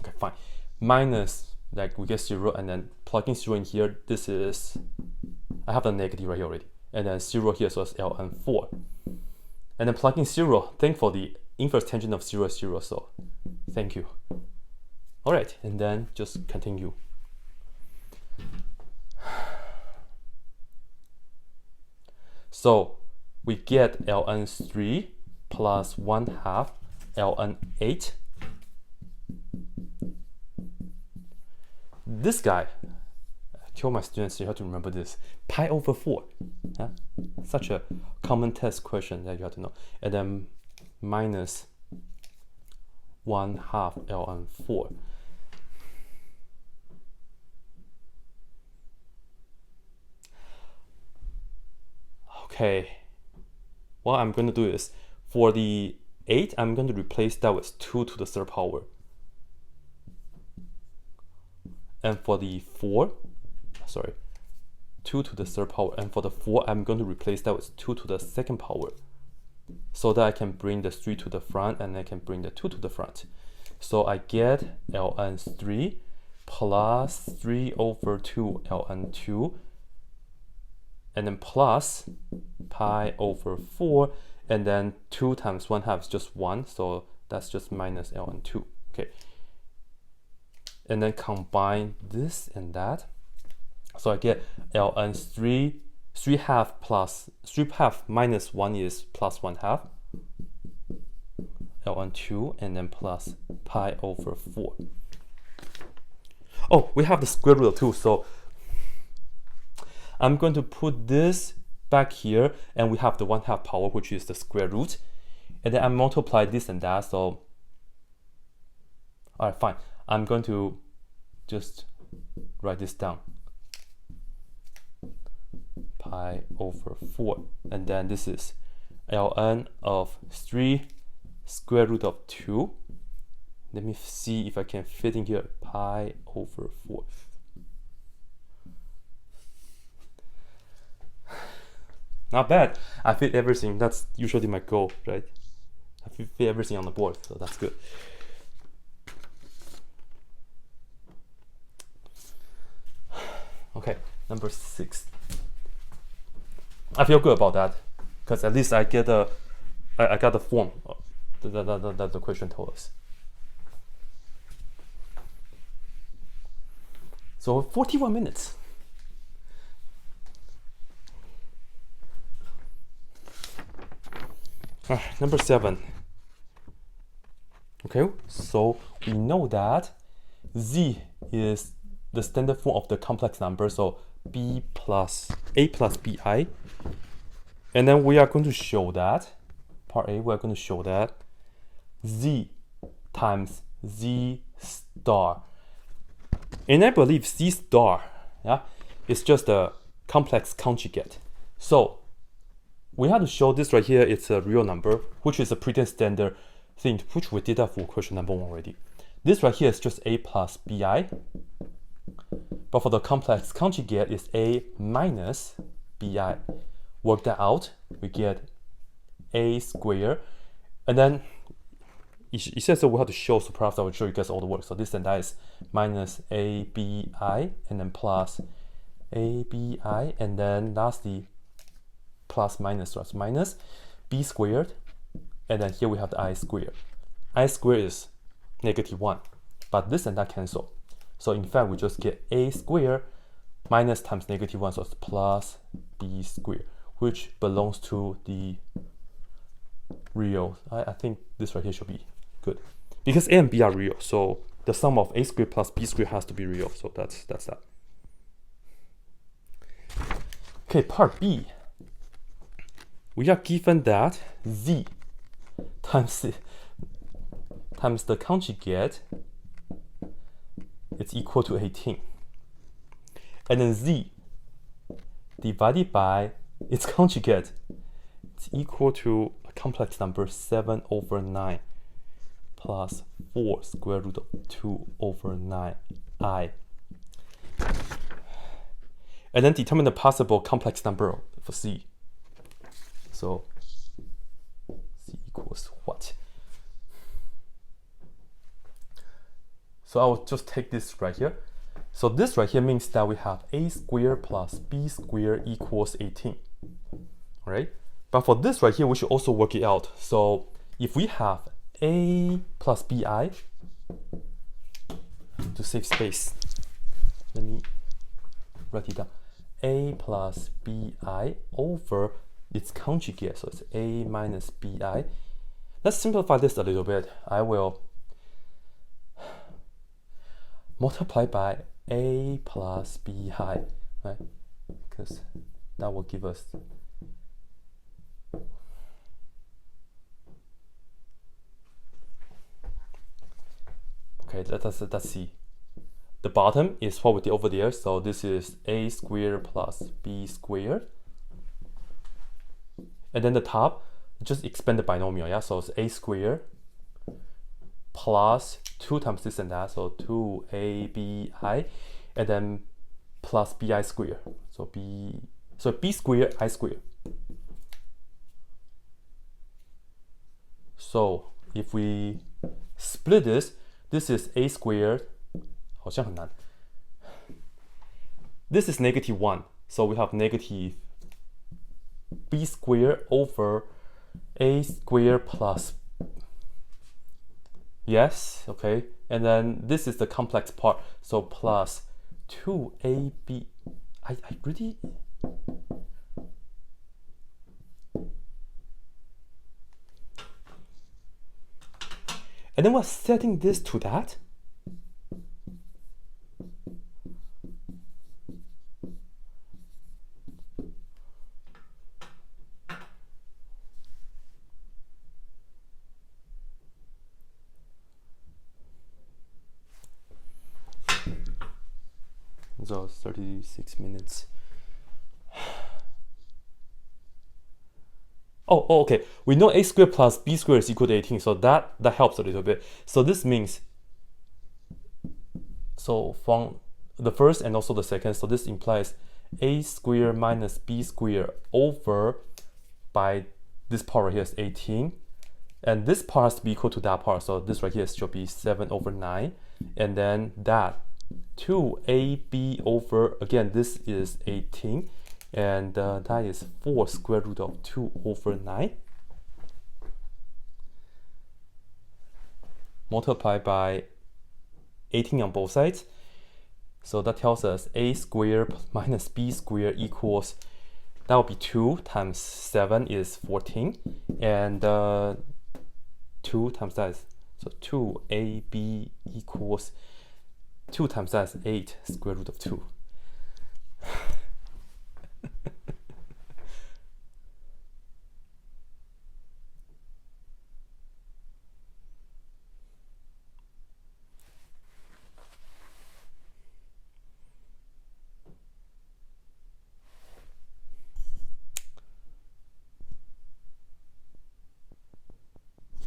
S1: Okay, fine. Minus, like we get 0, and then plugging 0 in here, this is, I have the negative right here already. And then 0 here, so it's ln 4. And then plugging 0, thankfully, inverse tangent of 0 is 0, so thank you. All right, and then just continue. So we get ln 3 plus 1/2 ln 8. This guy, I kill my students, you have to remember this. Pi over 4. Huh? Such a common test question that you have to know. And then minus 1/2 ln 4. Okay, what I'm going to do is, for the 8, I'm going to replace that with 2 to the 3rd power. And for the 4, sorry, 2 to the 3rd power. And for the 4, I'm going to replace that with 2 to the 2nd power, so that I can bring the 3 to the front and I can bring the 2 to the front. So I get ln 3 plus 3 over 2 ln 2, and then plus pi over 4, and then 2 times 1/2 is just 1, so that's just minus ln 2. Okay, and then combine this and that, so I get ln 3/2 plus 3/2 minus 1 is plus 1/2 ln 2, and then plus pi over 4. Oh, we have the square root of 2, so I'm going to put this back here, and we have the 1/2 power, which is the square root, and then I multiply this and that. So all right, fine, I'm going to just write this down, pi over 4, and then this is ln of 3 square root of 2. Let me see if I can fit in here, pi over 4. Not bad. I fit everything. That's usually my goal, right? I fit everything on the board, so that's good. Okay, number 6. I feel good about that because at least I get I got the form that the question told us. So 41 minutes. Number 7. Okay, so we know that z is the standard form of the complex number, so a plus bi. And then we are going to show that, part A, we are going to show that z times z star. And I believe z star, yeah, is just a complex conjugate. So we have to show this right here, it's a real number, which is a pretty standard thing, which we did that for question number 1 already. This right here is just a plus bi. But for the complex conjugate, it's a minus bi. Work that out, we get a squared. And then it says that we have to show, so perhaps I will show you guys all the work. So this and that is minus abi, and then plus abi, and then lastly plus minus, so that's minus b squared. And then here we have the I squared. I squared is -1, but this and that cancel. So in fact, we just get a squared minus times -1, so it's plus b squared, which belongs to the real. I think this right here should be good, because a and b are real, so the sum of a squared plus b squared has to be real. So that's that. Okay, part B. We are given that z times the conjugate is equal to 18. And then z divided by its conjugate is equal to a complex number 7/9 plus 4 square root of 2/9i. And then determine the possible complex number for c. So c equals what? So I will just take this right here. So this right here means that we have a squared plus b squared equals 18. Right? But for this right here, we should also work it out. So if we have a plus bi, to save space, let me write it down. A plus bi over its conjugate, so it's a minus bi. Let's simplify this a little bit. I will multiply by a plus bi, right? Because that will give us okay, let's see. The bottom is what we did over there, so this is a squared plus b squared. And then the top, just expand the binomial, yeah? So it's a squared plus 2 times this and that, so 2abi, and then plus bi squared. So b squared, I squared. So if we split this, this is a squared, 好像很难. This is -1, so we have negative b squared over a squared plus, yes, okay, and then this is the complex part, so plus 2ab. I really, and then we're setting this to that. So 36 minutes. Oh, okay. We know a squared plus b squared is equal to 18, so that helps a little bit. So this means, so from the first and also the second, so this implies a squared minus b squared over by this part right here is 18, and this part has to be equal to that part, so this right here should be 7/9, and then that 2ab over, again this is 18, and that is 4 square root of 2/9 multiplied by 18 on both sides. So that tells us a squared minus b squared equals that will be 2 times 7 is 14, and 2 times that is, so 2ab equals 2 times that is 8 square root of 2.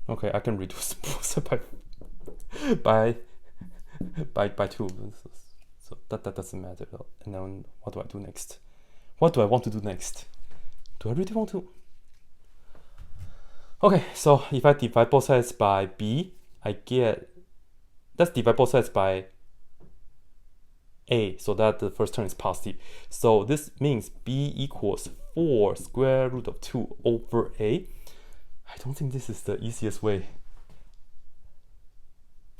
S1: Okay, I can reduce by 2. So that doesn't matter. And then what do I do next? What do I want to do next? Do I really want to? Okay, so if I divide both sides by b, I get, let's divide both sides by a, so that the first term is positive. So this means b equals 4 square root of 2 over a. I don't think this is the easiest way.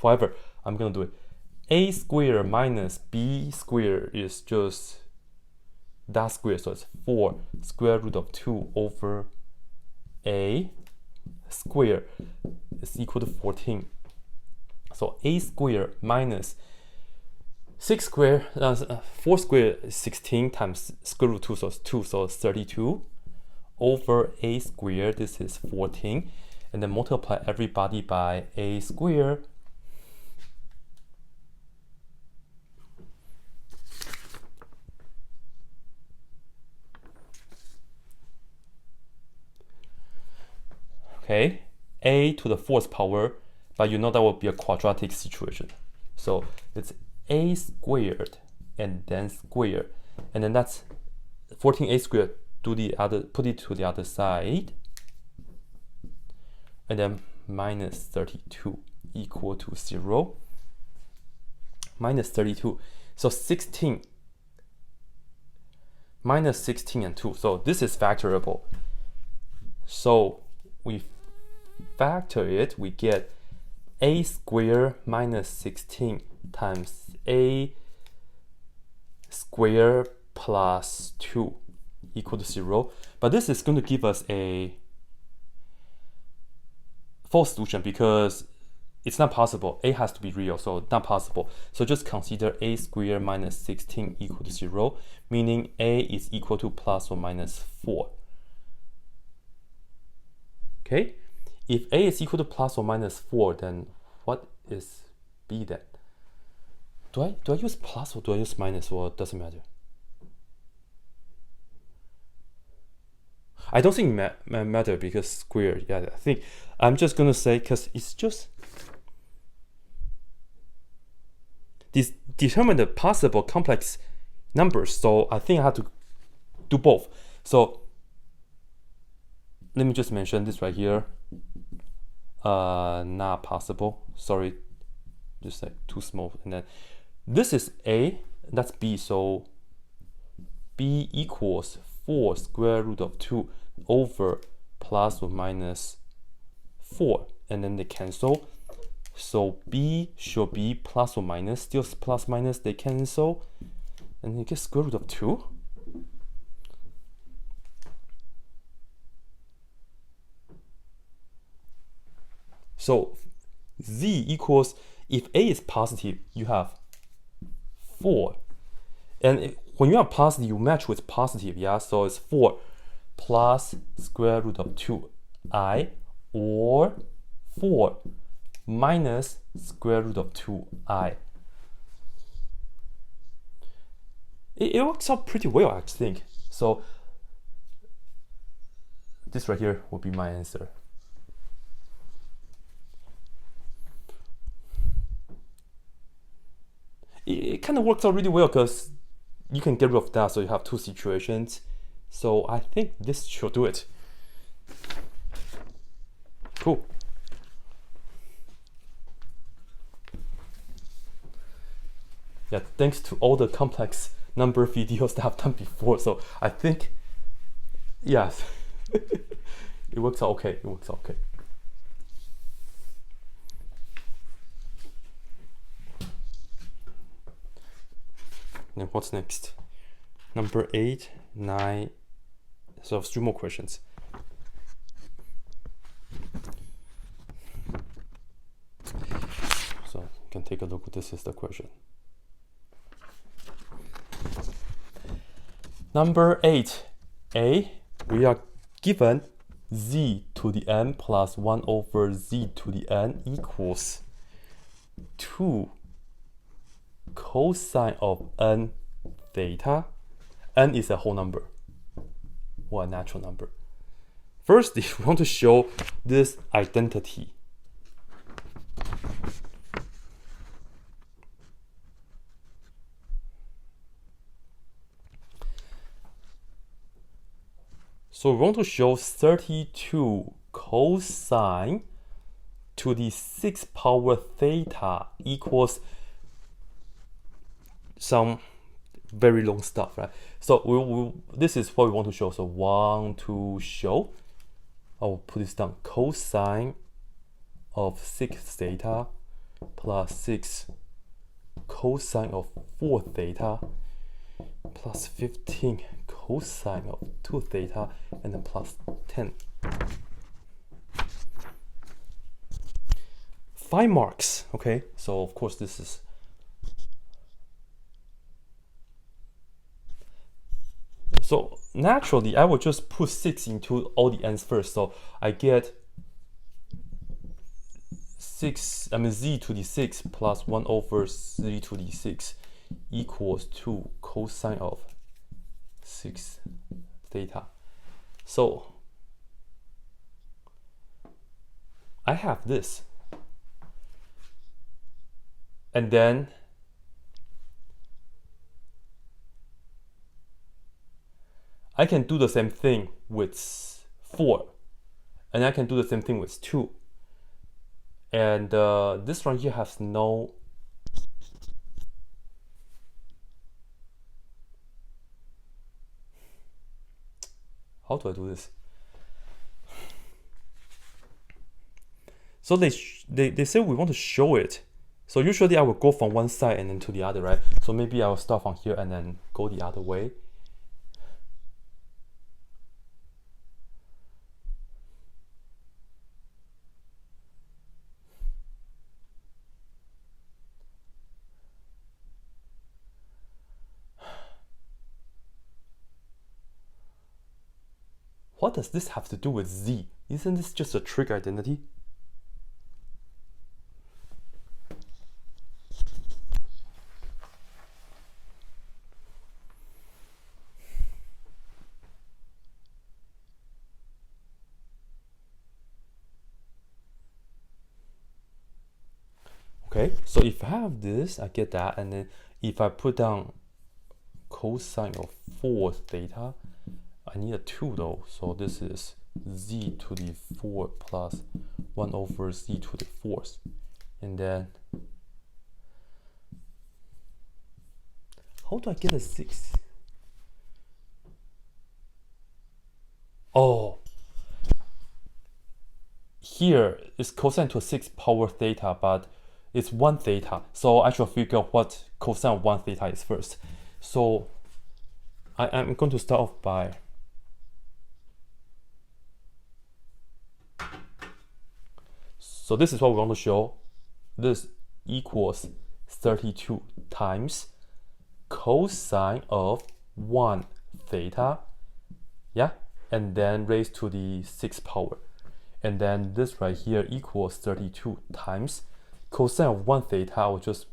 S1: However, I'm gonna do it. A squared minus b squared is just that square, so it's 4 square root of 2 over a squared is equal to 14. So a squared minus 6 squared, 4 squared is 16 times square root 2, so it's 2, so it's 32 over a squared, this is 14, and then multiply everybody by a squared. Okay, a to the 4th power, but you know that will be a quadratic situation. So it's a squared and then square, and then that's 14a squared. Do the other, put it to the other side, and then minus 32 equal to 0. Minus 32, so 16 minus 16 and 2. So this is factorable. So we factor it, we get a squared minus 16 times a squared plus 2 equal to 0. But this is going to give us a false solution because it's not possible. A has to be real, so not possible. So just consider a squared minus 16 equal to 0, meaning a is equal to plus or minus 4. Okay, if a is equal to plus or minus 4, then what is b then? Do I use plus or do I use minus, or it doesn't matter? I don't think it matter because squared. Yeah, I think I'm just gonna say, because it's just this determine the possible complex numbers. So I think I have to do both. So let me just mention this right here. Not possible. Sorry, just like too small. And then this is a, that's b. So b equals 4 square root of 2 over plus or minus 4, and then they cancel. So b should be plus or minus, still plus minus, they cancel, and you get square root of 2. So z equals, if a is positive, you have 4, and when you are positive, you match with positive, yeah? So it's 4 plus square root of 2i, or 4 minus square root of 2i. It works out pretty well, I think. So this right here will be my answer. It kind of works out really well because you can get rid of that, so you have two situations. So I think this should do it. Cool. Yeah, thanks to all the complex number videos that I've done before. So I think, yes, it works out okay. It works out okay. Then what's next? Number 8, 9, So 3 more questions. So you can take a look. This is the question. Number 8a, we are given z to the n plus 1 over z to the n equals 2 cosine of n theta. N is a whole number or a natural number. First, if we want to show this identity, so we want to show 32 cosine to the 6 power theta equals some very long stuff, right? So this is what we want to show. So want to show, I'll put this down, cosine of 6 theta plus 6 cosine of 4 theta plus 15 cosine of 2 theta and then plus 10. 5 marks, okay? So of course this is so naturally I will just put 6 into all the n's first. So I get z to the 6 plus 1 over z to the 6 equals 2 cosine of 6 theta. So I have this, and then I can do the same thing with 4, and I can do the same thing with 2. And this one here has no how do I do this? So they say we want to show it. So usually I will go from one side and then to the other, right? So maybe I will start from here and then go the other way. What does this have to do with z? Isn't this just a trig identity? Okay, so if I have this, I get that, and then if I put down cosine of 4 theta, I need a 2 though, so this is z to the 4 plus 1 over z to the 4th. And then, how do I get a 6? Oh, here is cosine to 6 power theta, but it's 1 theta. So I should figure out what cosine of 1 theta is first. So I'm going to start off by so this is what we want to show. This equals 32 times cosine of 1 theta, yeah, and then raised to the 6th power. And then this right here equals 32 times cosine of 1 theta. I will just,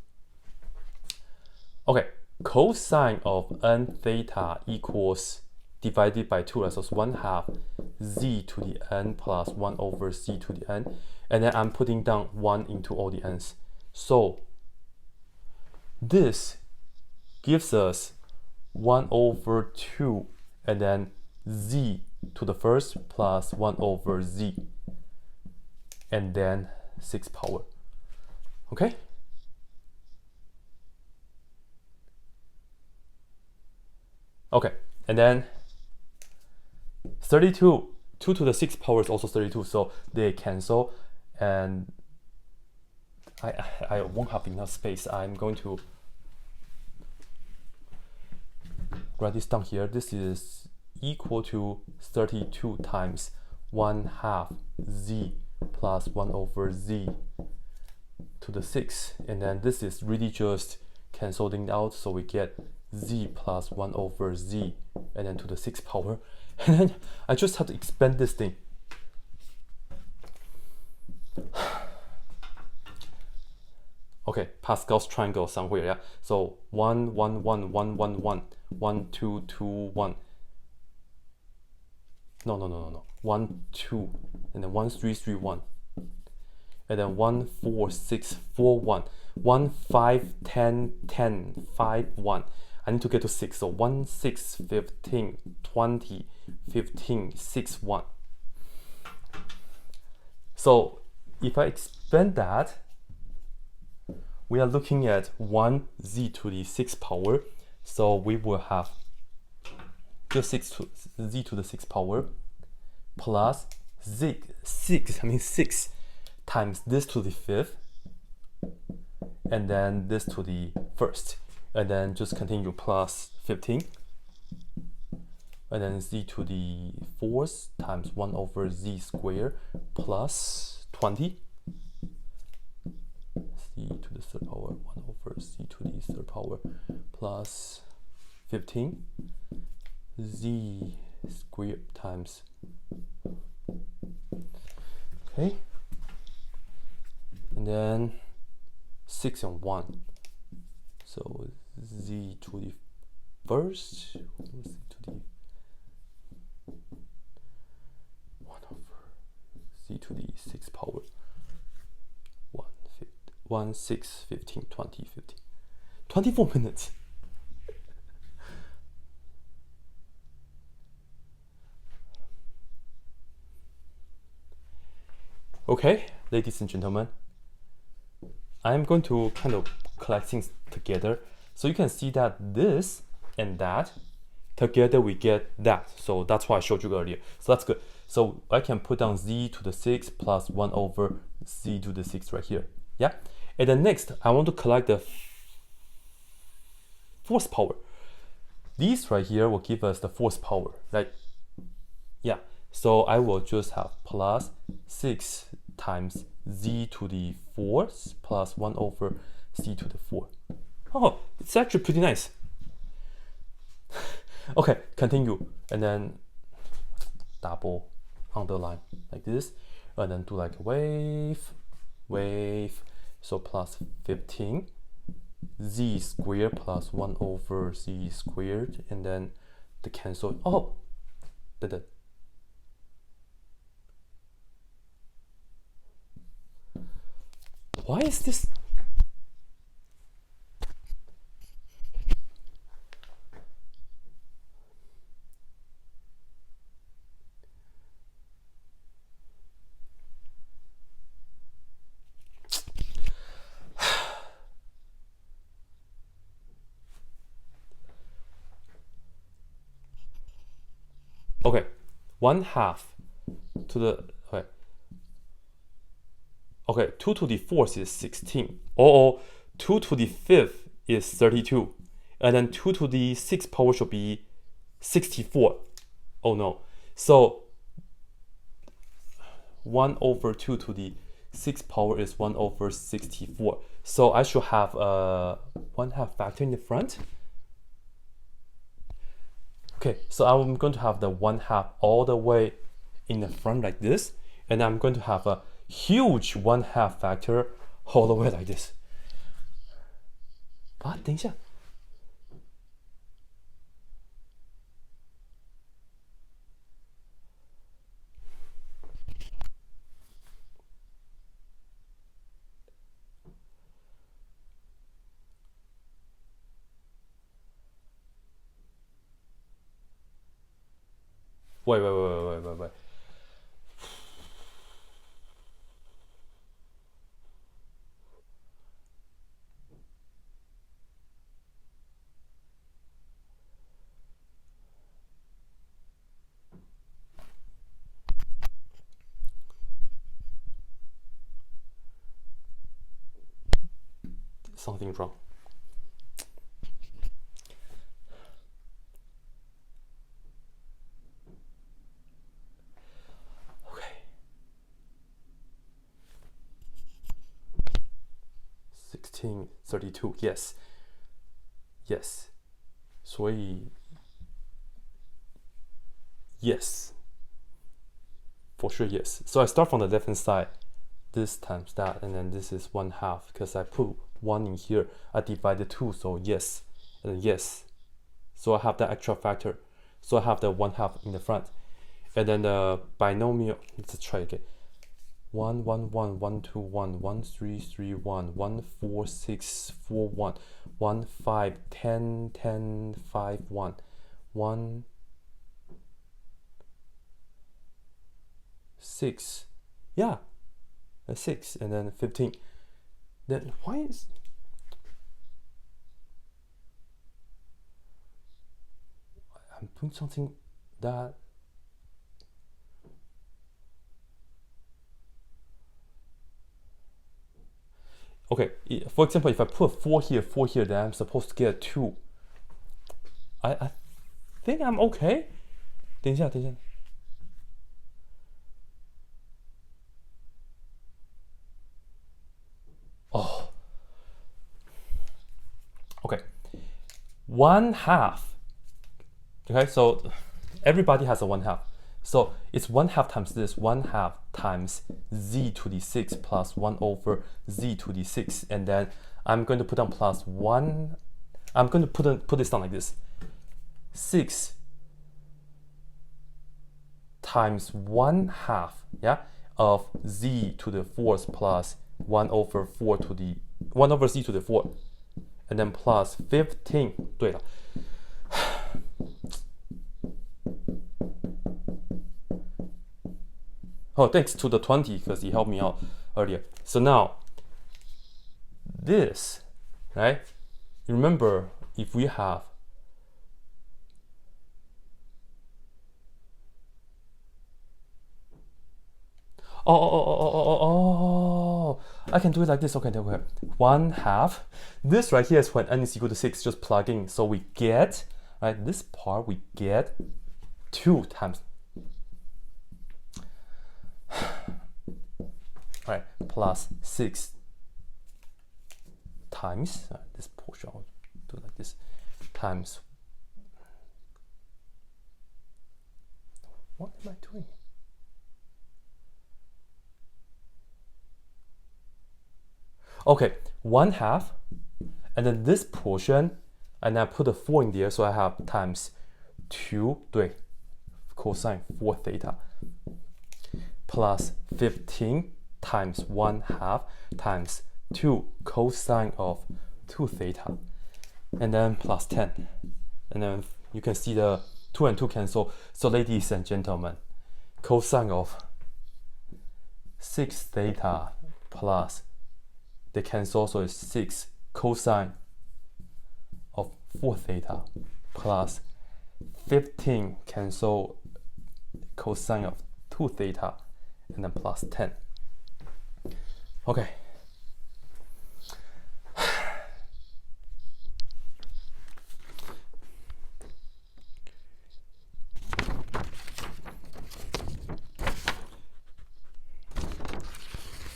S1: okay, cosine of n theta equals divided by 2, right? So it's 1/2 z to the n plus 1 over z to the n. And then I'm putting down 1 into all the n's. So this gives us 1 over 2 and then z to the first plus 1 over z and then 6th power. Okay? Okay, and then 32, 2 to the 6th power is also 32, so they cancel, and I won't have enough space. I'm going to write this down here. This is equal to 32 times 1/2 z plus 1 over z to the 6. And then this is really just canceling out, so we get z plus 1 over z and then to the 6th power. And then I just have to expand this thing. Okay, Pascal's triangle somewhere, yeah. So 1, 1, 1, 1, 1, 1, 1, 2, 2, 1. No. 1, 2, and then 1, 3, 3, 1. And then 1, 4, 6, 4, 1. 1, 5, 10, 10, 5, 1. I need to get to 6. So 1, 6, 15, 20, 15, 6, 1. So if I expand that, we are looking at 1z to the 6th power. So we will have just z to the 6th power plus 6 times this to the 5th, and then this to the 1st, and then just continue plus 15, and then z to the 4th times 1 over z squared plus 20, z to the 3rd power 1 over z to the 3rd power plus 15, z squared times, okay, and then 6 and 1, so z to the 1st, z to the 1 over z to the 6th power 1, 6, 15, 20, 15, 24 minutes. Okay, ladies and gentlemen, I'm going to kind of collect things together. So you can see that this and that together we get that. So that's why I showed you earlier. So that's good. So I can put down z to the 6 plus 1 over z to the 6 right here. Yeah. And then next, I want to collect the 4th power. These right here will give us the 4th power, right? Yeah. So I will just have plus 6 times z to the 4th plus 1 over z to the 4. Oh, it's actually pretty nice. Okay, continue. And then double underline like this. And then do like a wave. So plus 15 z squared plus 1 over z squared. And then the cancel. Oh, why is this? Okay, 1/2 to the, okay, 2 to the 4th is 16. Oh, 2 to the 5th is 32. And then 2 to the 6th power should be 64. Oh no. So 1 over 2 to the 6th power is 1 over 64. So I should have a 1/2 factor in the front. Okay, so I'm going to have the 1/2 all the way in the front like this, and I'm going to have a huge 1/2 factor all the way like this. 啊，等一下。Wait. Something wrong. 16, 32. Yes. Yes. 所以 yes. For sure, yes. So I start from the left hand side. This times that, and then this is 1/2 because I put 1 in here. I divided 2, so yes, and then yes. So I have that extra factor. So I have the 1/2 in the front, and then the binomial. Let's try again. 1 1 1 1 2 1 1 3 3 1 1 4 6 4 1 1 5 10 10 5 1 1 6. Yeah. 6 and then 15. Then why is I'm doing something that okay, for example, if I put 4 here, then I'm supposed to get 2. I think I'm okay. 等一下 Oh. Okay. 1/2. Okay, so everybody has a 1/2. So it's 1/2 times this, 1/2 times z to the 6 plus 1 over z to the 6. And then I'm going to put down plus 1. I'm going to put this down like this. 6 times 1/2, yeah, of z to the 4th plus 1 over 4 to the 1 over z to the 4, and then plus 15. 对了。Oh, thanks to the 20 because he helped me out earlier. So now this, right? Remember, if we have I can do it like this. Okay. 1/2. This right here is when n is equal to 6. Just plug in. So we get, right, this part we get 2 times. Right, plus 6 times this portion. I'll do it like this. Times. What am I doing? Okay, 1/2, and then this portion, and I put a 4 in there, so I have times 2, 对, cosine 4 theta, plus 15 times 1/2 times 2 cosine of 2 theta, and then plus 10. And then you can see the 2 and 2 cancel. So ladies and gentlemen, cosine of 6 theta plus, they cancel, so it's 6 cosine of 4 theta plus 15 cancel cosine of 2 theta, and then plus 10. Okay.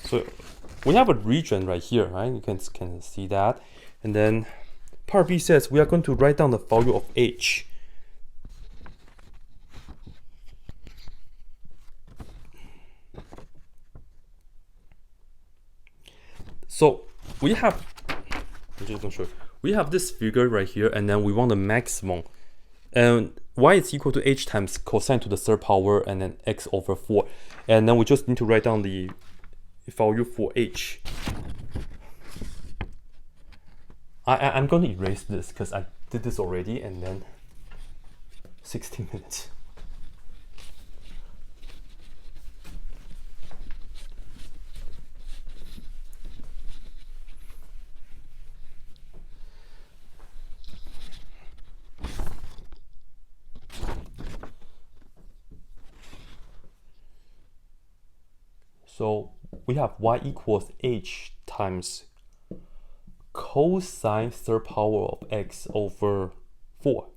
S1: So we have a region right here, right? You can see that. And then part B says we are going to write down the value of h. So we have, I'm just going to show you. We have this figure right here, and then we want the maximum. And y is equal to h times cosine to the 3rd power, and then x over 4. And then we just need to write down the value for h. I'm going to erase this because I did this already, and then 16 minutes. So we have y equals h times cosine 3rd power of x over 4.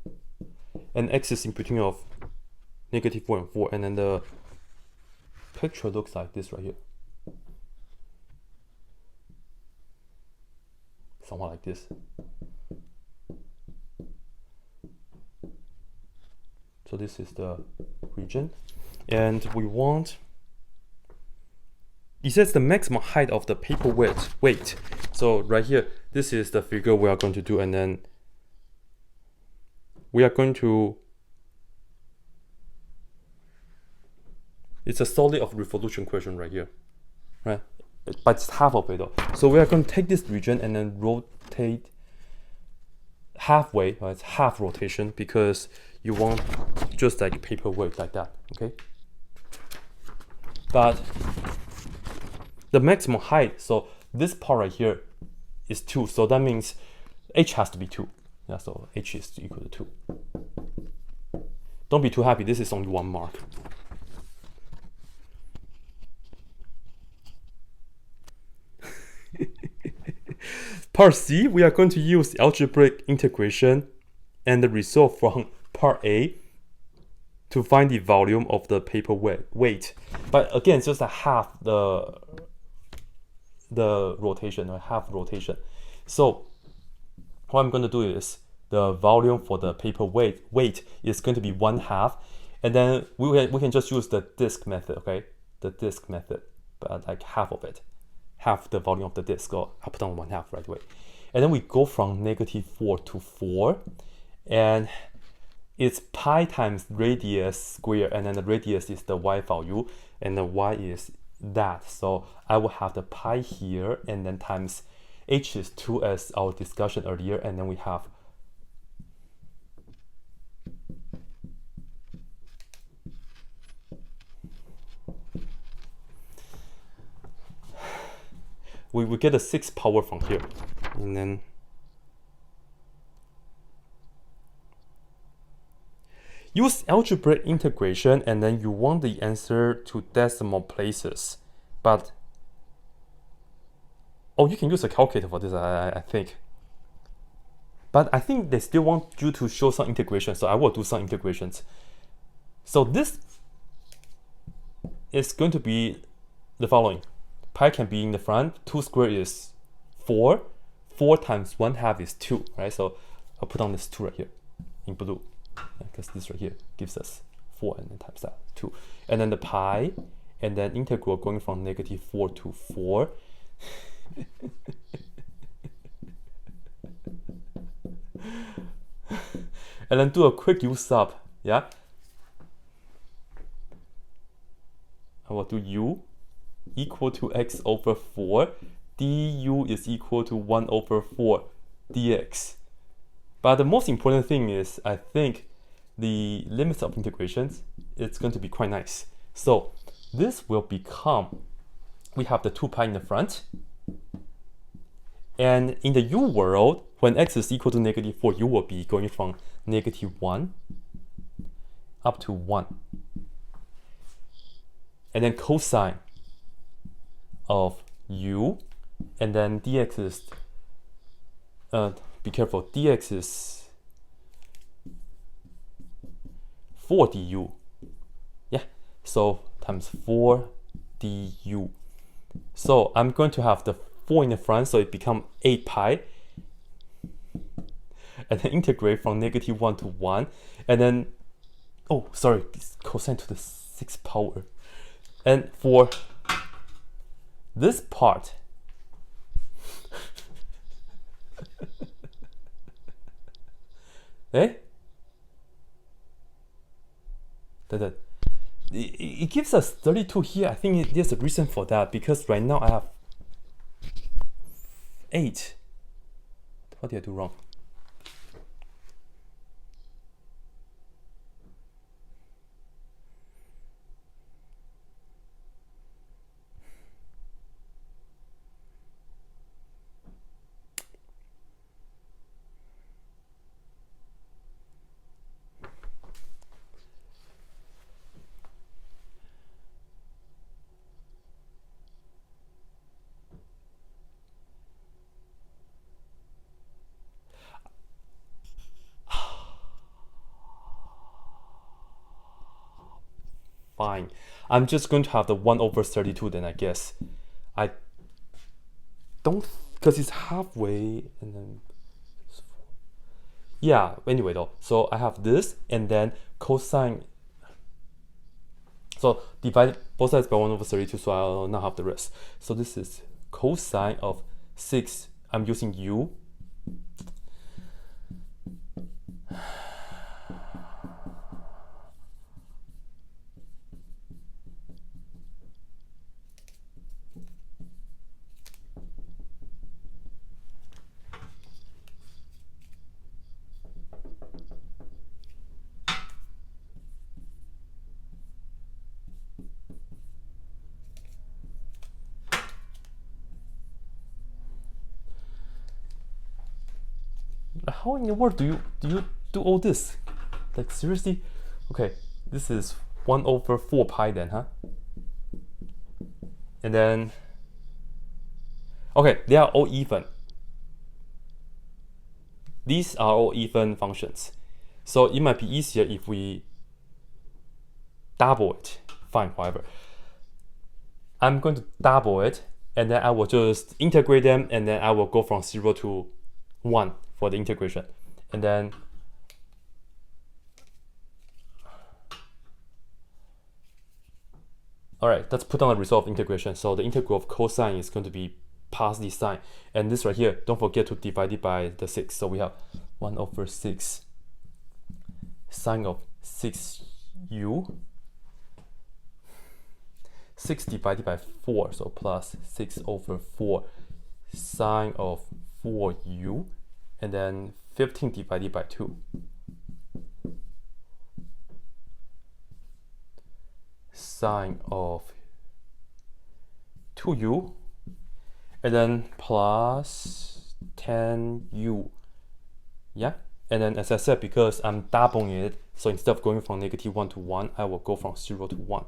S1: And x is in between of -4 and 4. And then the picture looks like this right here. somewhat like this. So this is the region, and we want, it says the maximum height of the paper weight. So right here, this is the figure we are going to do, and then we are going to, it's a solid of revolution question right here, right? But it's half of it though. So we are going to take this region and then rotate halfway, right? It's half rotation because you want just like paperweight like that, okay? But the maximum height, so this part right here is 2, so that means h has to be 2. Yeah, so h is equal to 2. Don't be too happy, this is only 1 mark. Part C, we are going to use algebraic integration and the result from part A to find the volume of the paper weight. But again, it's just a half the rotation, or half rotation. So what I'm going to do is the volume for the paper weight is going to be 1/2, and then we can just use the disk method, okay? The disk method, but like half of it, half the volume of the disk, or I put on 1/2 right away. And then we go from -4 to 4, and it's pi times radius square, and then the radius is the y value, and the y is that. So I will have the pi here, and then times h is 2 as our discussion earlier, and then we have we get a 6 power from here, and then use algebraic integration, and then you want the answer to decimal places. But oh, you can use a calculator for this, I think. But I think they still want you to show some integration, so I will do some integrations. So this is going to be the following. Pi can be in the front, 2 squared is 4, 4 times 1/2 is 2, right? So I'll put on this 2 right here in blue, because this right here gives us 4, and then times that 2. And then the pi, and then integral going from -4 to 4. And then do a quick u sub, yeah? I will do u equal to x over 4, du is equal to 1 over 4 dx. But the most important thing is, I think, the limits of integrations, it's going to be quite nice. So this will become, we have the 2 pi in the front, and in the u world, when x is equal to -4, u will be going from -1 up to 1. And then cosine of u, and then dx is, be careful, dx is 4 du. Yeah, so times 4 du. So I'm going to have the 4 in the front, so it becomes 8 pi. And then integrate from -1 to 1. And then, oh, sorry, cosine to the 6th power. And for this part, it gives us 32 here. I think there's a reason for that, because right now I have 8. What did I do wrong? Fine. I'm just going to have the 1 over 32 then, I guess. I don't because it's halfway and then yeah, anyway though, so I have this and then cosine, so divide both sides by 1/32, so I'll not have the rest. So this is cosine of 6, I'm using u, how in the world do you do all this? Like seriously? Okay, this is 1/4 pi then, huh? And then, okay, they are all even. These are all even functions. So it might be easier if we double it. Fine, whatever. I'm going to double it, and then I will just integrate them, and then I will go from 0 to 1 for the integration. And then all right, let's put on the result of integration. So the integral of cosine is going to be past the sign, and this right here, don't forget to divide it by the 6. So we have 1/6 sine of 6u, 6 divided by 4, so plus 6/4 sine of 4u, and then 15 divided by 2. Sine of 2u, and then plus 10u. Yeah, and then as I said, because I'm doubling it, so instead of going from -1 to 1, I will go from 0 to 1.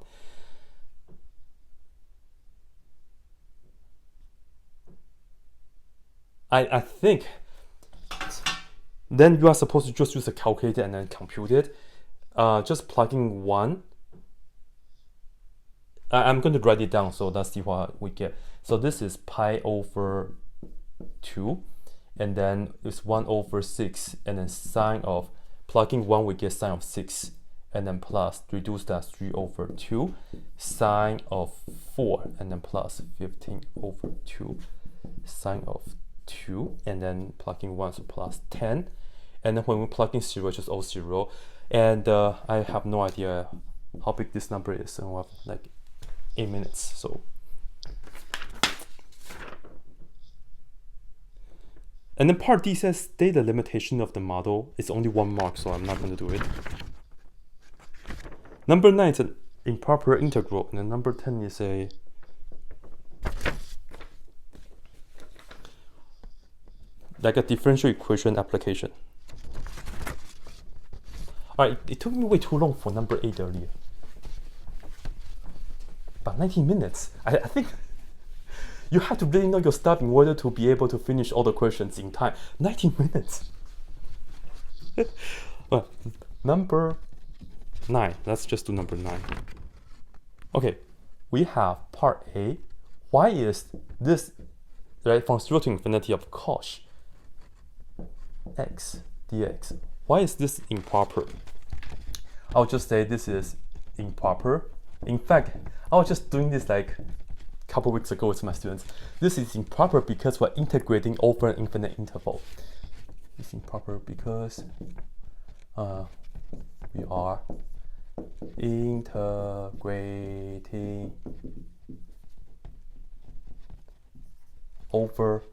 S1: I think then you are supposed to just use a calculator and then compute it. Just plugging 1. I'm going to write it down, so let's see what we get. So this is pi/2, and then it's 1/6, and then sine of, plugging 1 we get sine of 6, and then plus, reduce that 3/2, sine of 4, and then plus 15/2, sine of 2, and then plugging 1, so plus 10, and then when we plug in 0, it's just all 0, and I have no idea how big this number is, and we'll have like 8 minutes. So and then part D says state the limitation of the model. It's only 1 mark, so I'm not going to do it. Number 9 is an improper integral, and then number 10 is a like a differential equation application. Alright, it took me way too long for number 8 earlier. About 19 minutes. I think you have to really know your stuff in order to be able to finish all the questions in time. 19 minutes. Well, number 9. Let's just do number 9. Okay, we have part A. Why is this, right, from 0 to infinity of cos x dx? Why is this improper? I'll just say this is improper. In fact, I was just doing this like a couple weeks ago with my students. This is improper because we're integrating over an infinite interval. It's improper because we are integrating over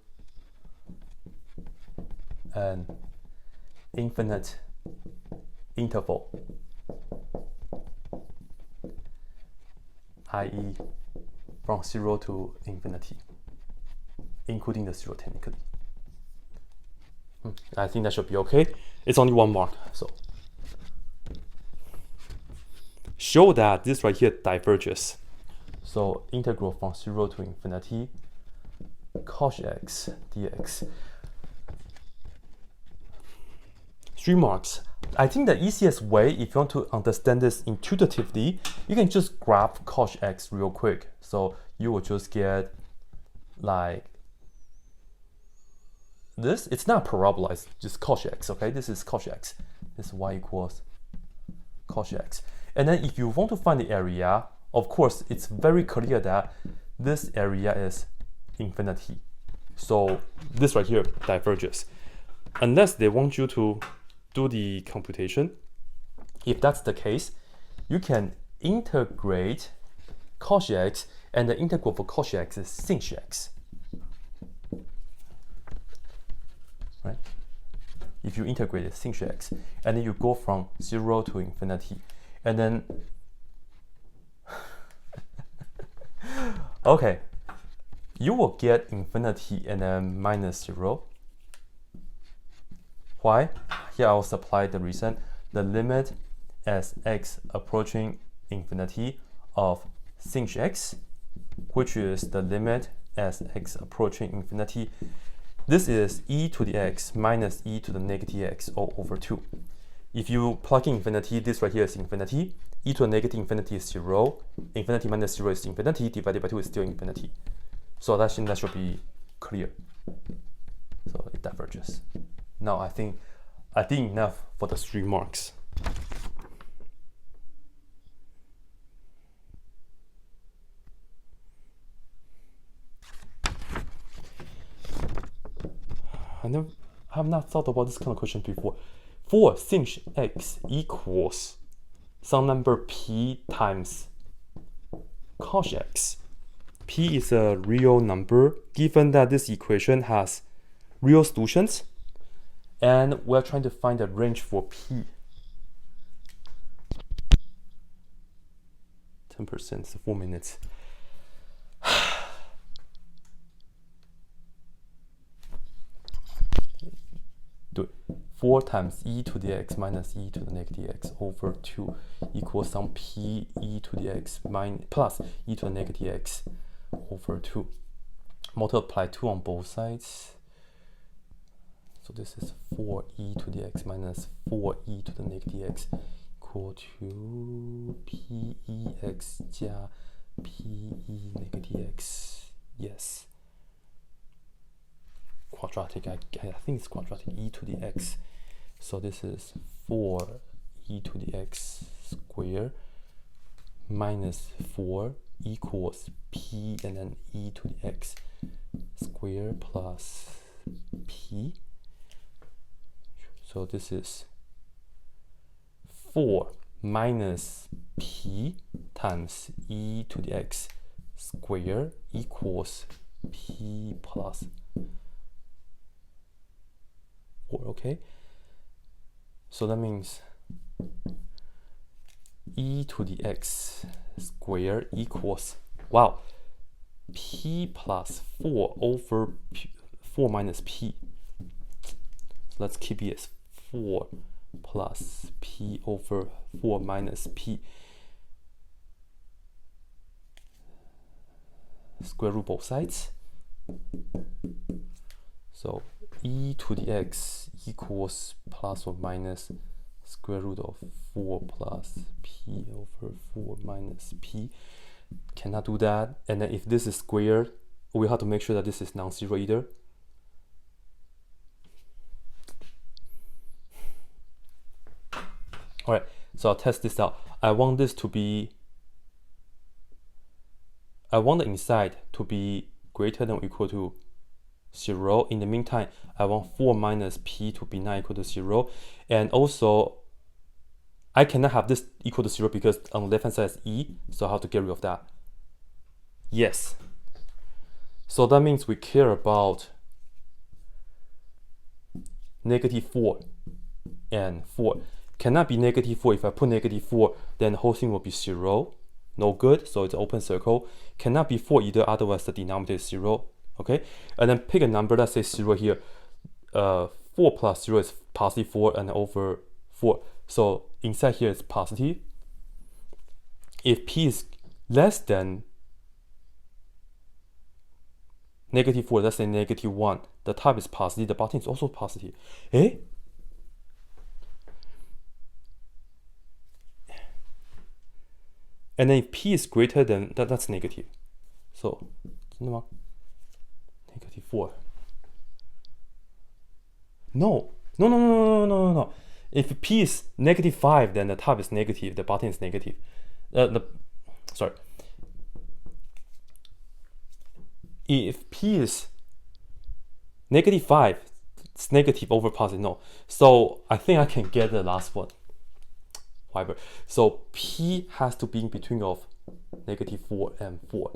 S1: an infinite interval, i.e. from 0 to infinity, including the 0 technically. I think that should be okay. It's only 1 mark, so. Show that this right here diverges. So integral from 0 to infinity, cos x dx. 3 marks. I think the easiest way, if you want to understand this intuitively, you can just graph cos x real quick. So you will just get like this, it's not parabola, it's just cos x, okay? This is cos x. This is y equals cos x. And then if you want to find the area, of course, it's very clear that this area is infinity. So this right here diverges. Unless they want you to do the computation. If that's the case, you can integrate cos x, and the integral for cos x is sin x. Right? If you integrate it, sin x, and then you go from 0 to infinity, and then okay, you will get infinity and then minus 0. Why? Here I'll supply the reason. The limit as x approaching infinity of sin x, which is the limit as x approaching infinity. This is e to the x minus e to the negative x all over 2. If you plug in infinity, this right here is infinity. E to the negative infinity is 0. Infinity minus 0 is infinity. Divided by 2 is still infinity. So that should be clear. So it diverges. Now I think enough for the 3 marks. I have not thought about this kind of question before. For sin x equals some number p times cos x. P is a real number, given that this equation has real solutions, and we're trying to find the range for p. 10%, so 4 minutes. Do it. 4 times e to the x minus e to the negative x over 2 equals some p e to the x plus e to the negative x over 2. Multiply 2 on both sides. So this is 4e to the x minus 4e to the negative x equal to pex 加 pe negative x. Yes. Quadratic, I think it's quadratic, e to the x. So this is 4e to the x squared minus 4 equals p and then e to the x squared plus p. So this is 4 minus p times e to the x squared equals p plus 4, okay? So that means e to the x squared equals, wow, p plus 4 over 4 minus p. So let's keep it as 4 plus p over 4 minus p. Square root both sides. So e to the x equals plus or minus square root of 4 plus p over 4 minus p. Cannot do that. And then if this is squared, we have to make sure that this is non-zero either. Alright, so I'll test this out. I want the inside to be greater than or equal to 0. In the meantime, I want 4 minus p to be not equal to 0. And also, I cannot have this equal to 0 because on the left hand side is e, so I have to get rid of that. Yes. So that means we care about negative 4 and 4. Cannot be negative 4. If I put negative 4, then the whole thing will be 0. No good, so it's an open circle. Cannot be 4 either, otherwise the denominator is 0. Okay, and then pick a number, let's say 0 here. 4 plus 0 is positive 4 and over 4. So inside here is positive. If p is less than negative 4, let's say negative 1, the top is positive, the bottom is also positive. Eh? And then if p is greater than that's negative. So, 真的吗？ negative 4. No. No, no, no, no, no, no, no. If p is -5, then the top is negative, the bottom is negative. Sorry. If p is -5, it's negative over positive. No. So I think I can get the last one. However, so p has to be in between of -4 and 4.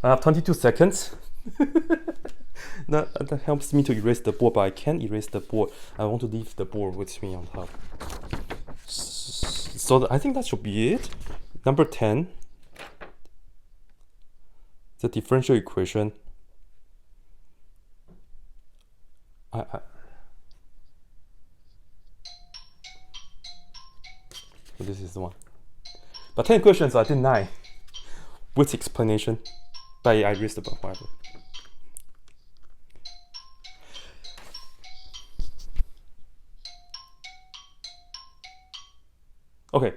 S1: I have 22 seconds. that helps me to erase the board, but I can't erase the board. I want to leave the board with me on top. So I think that should be it. Number 10, the differential equation. So this is the one. But 10 questions, I did 9 with explanation. But I erased the board, whatever. Okay,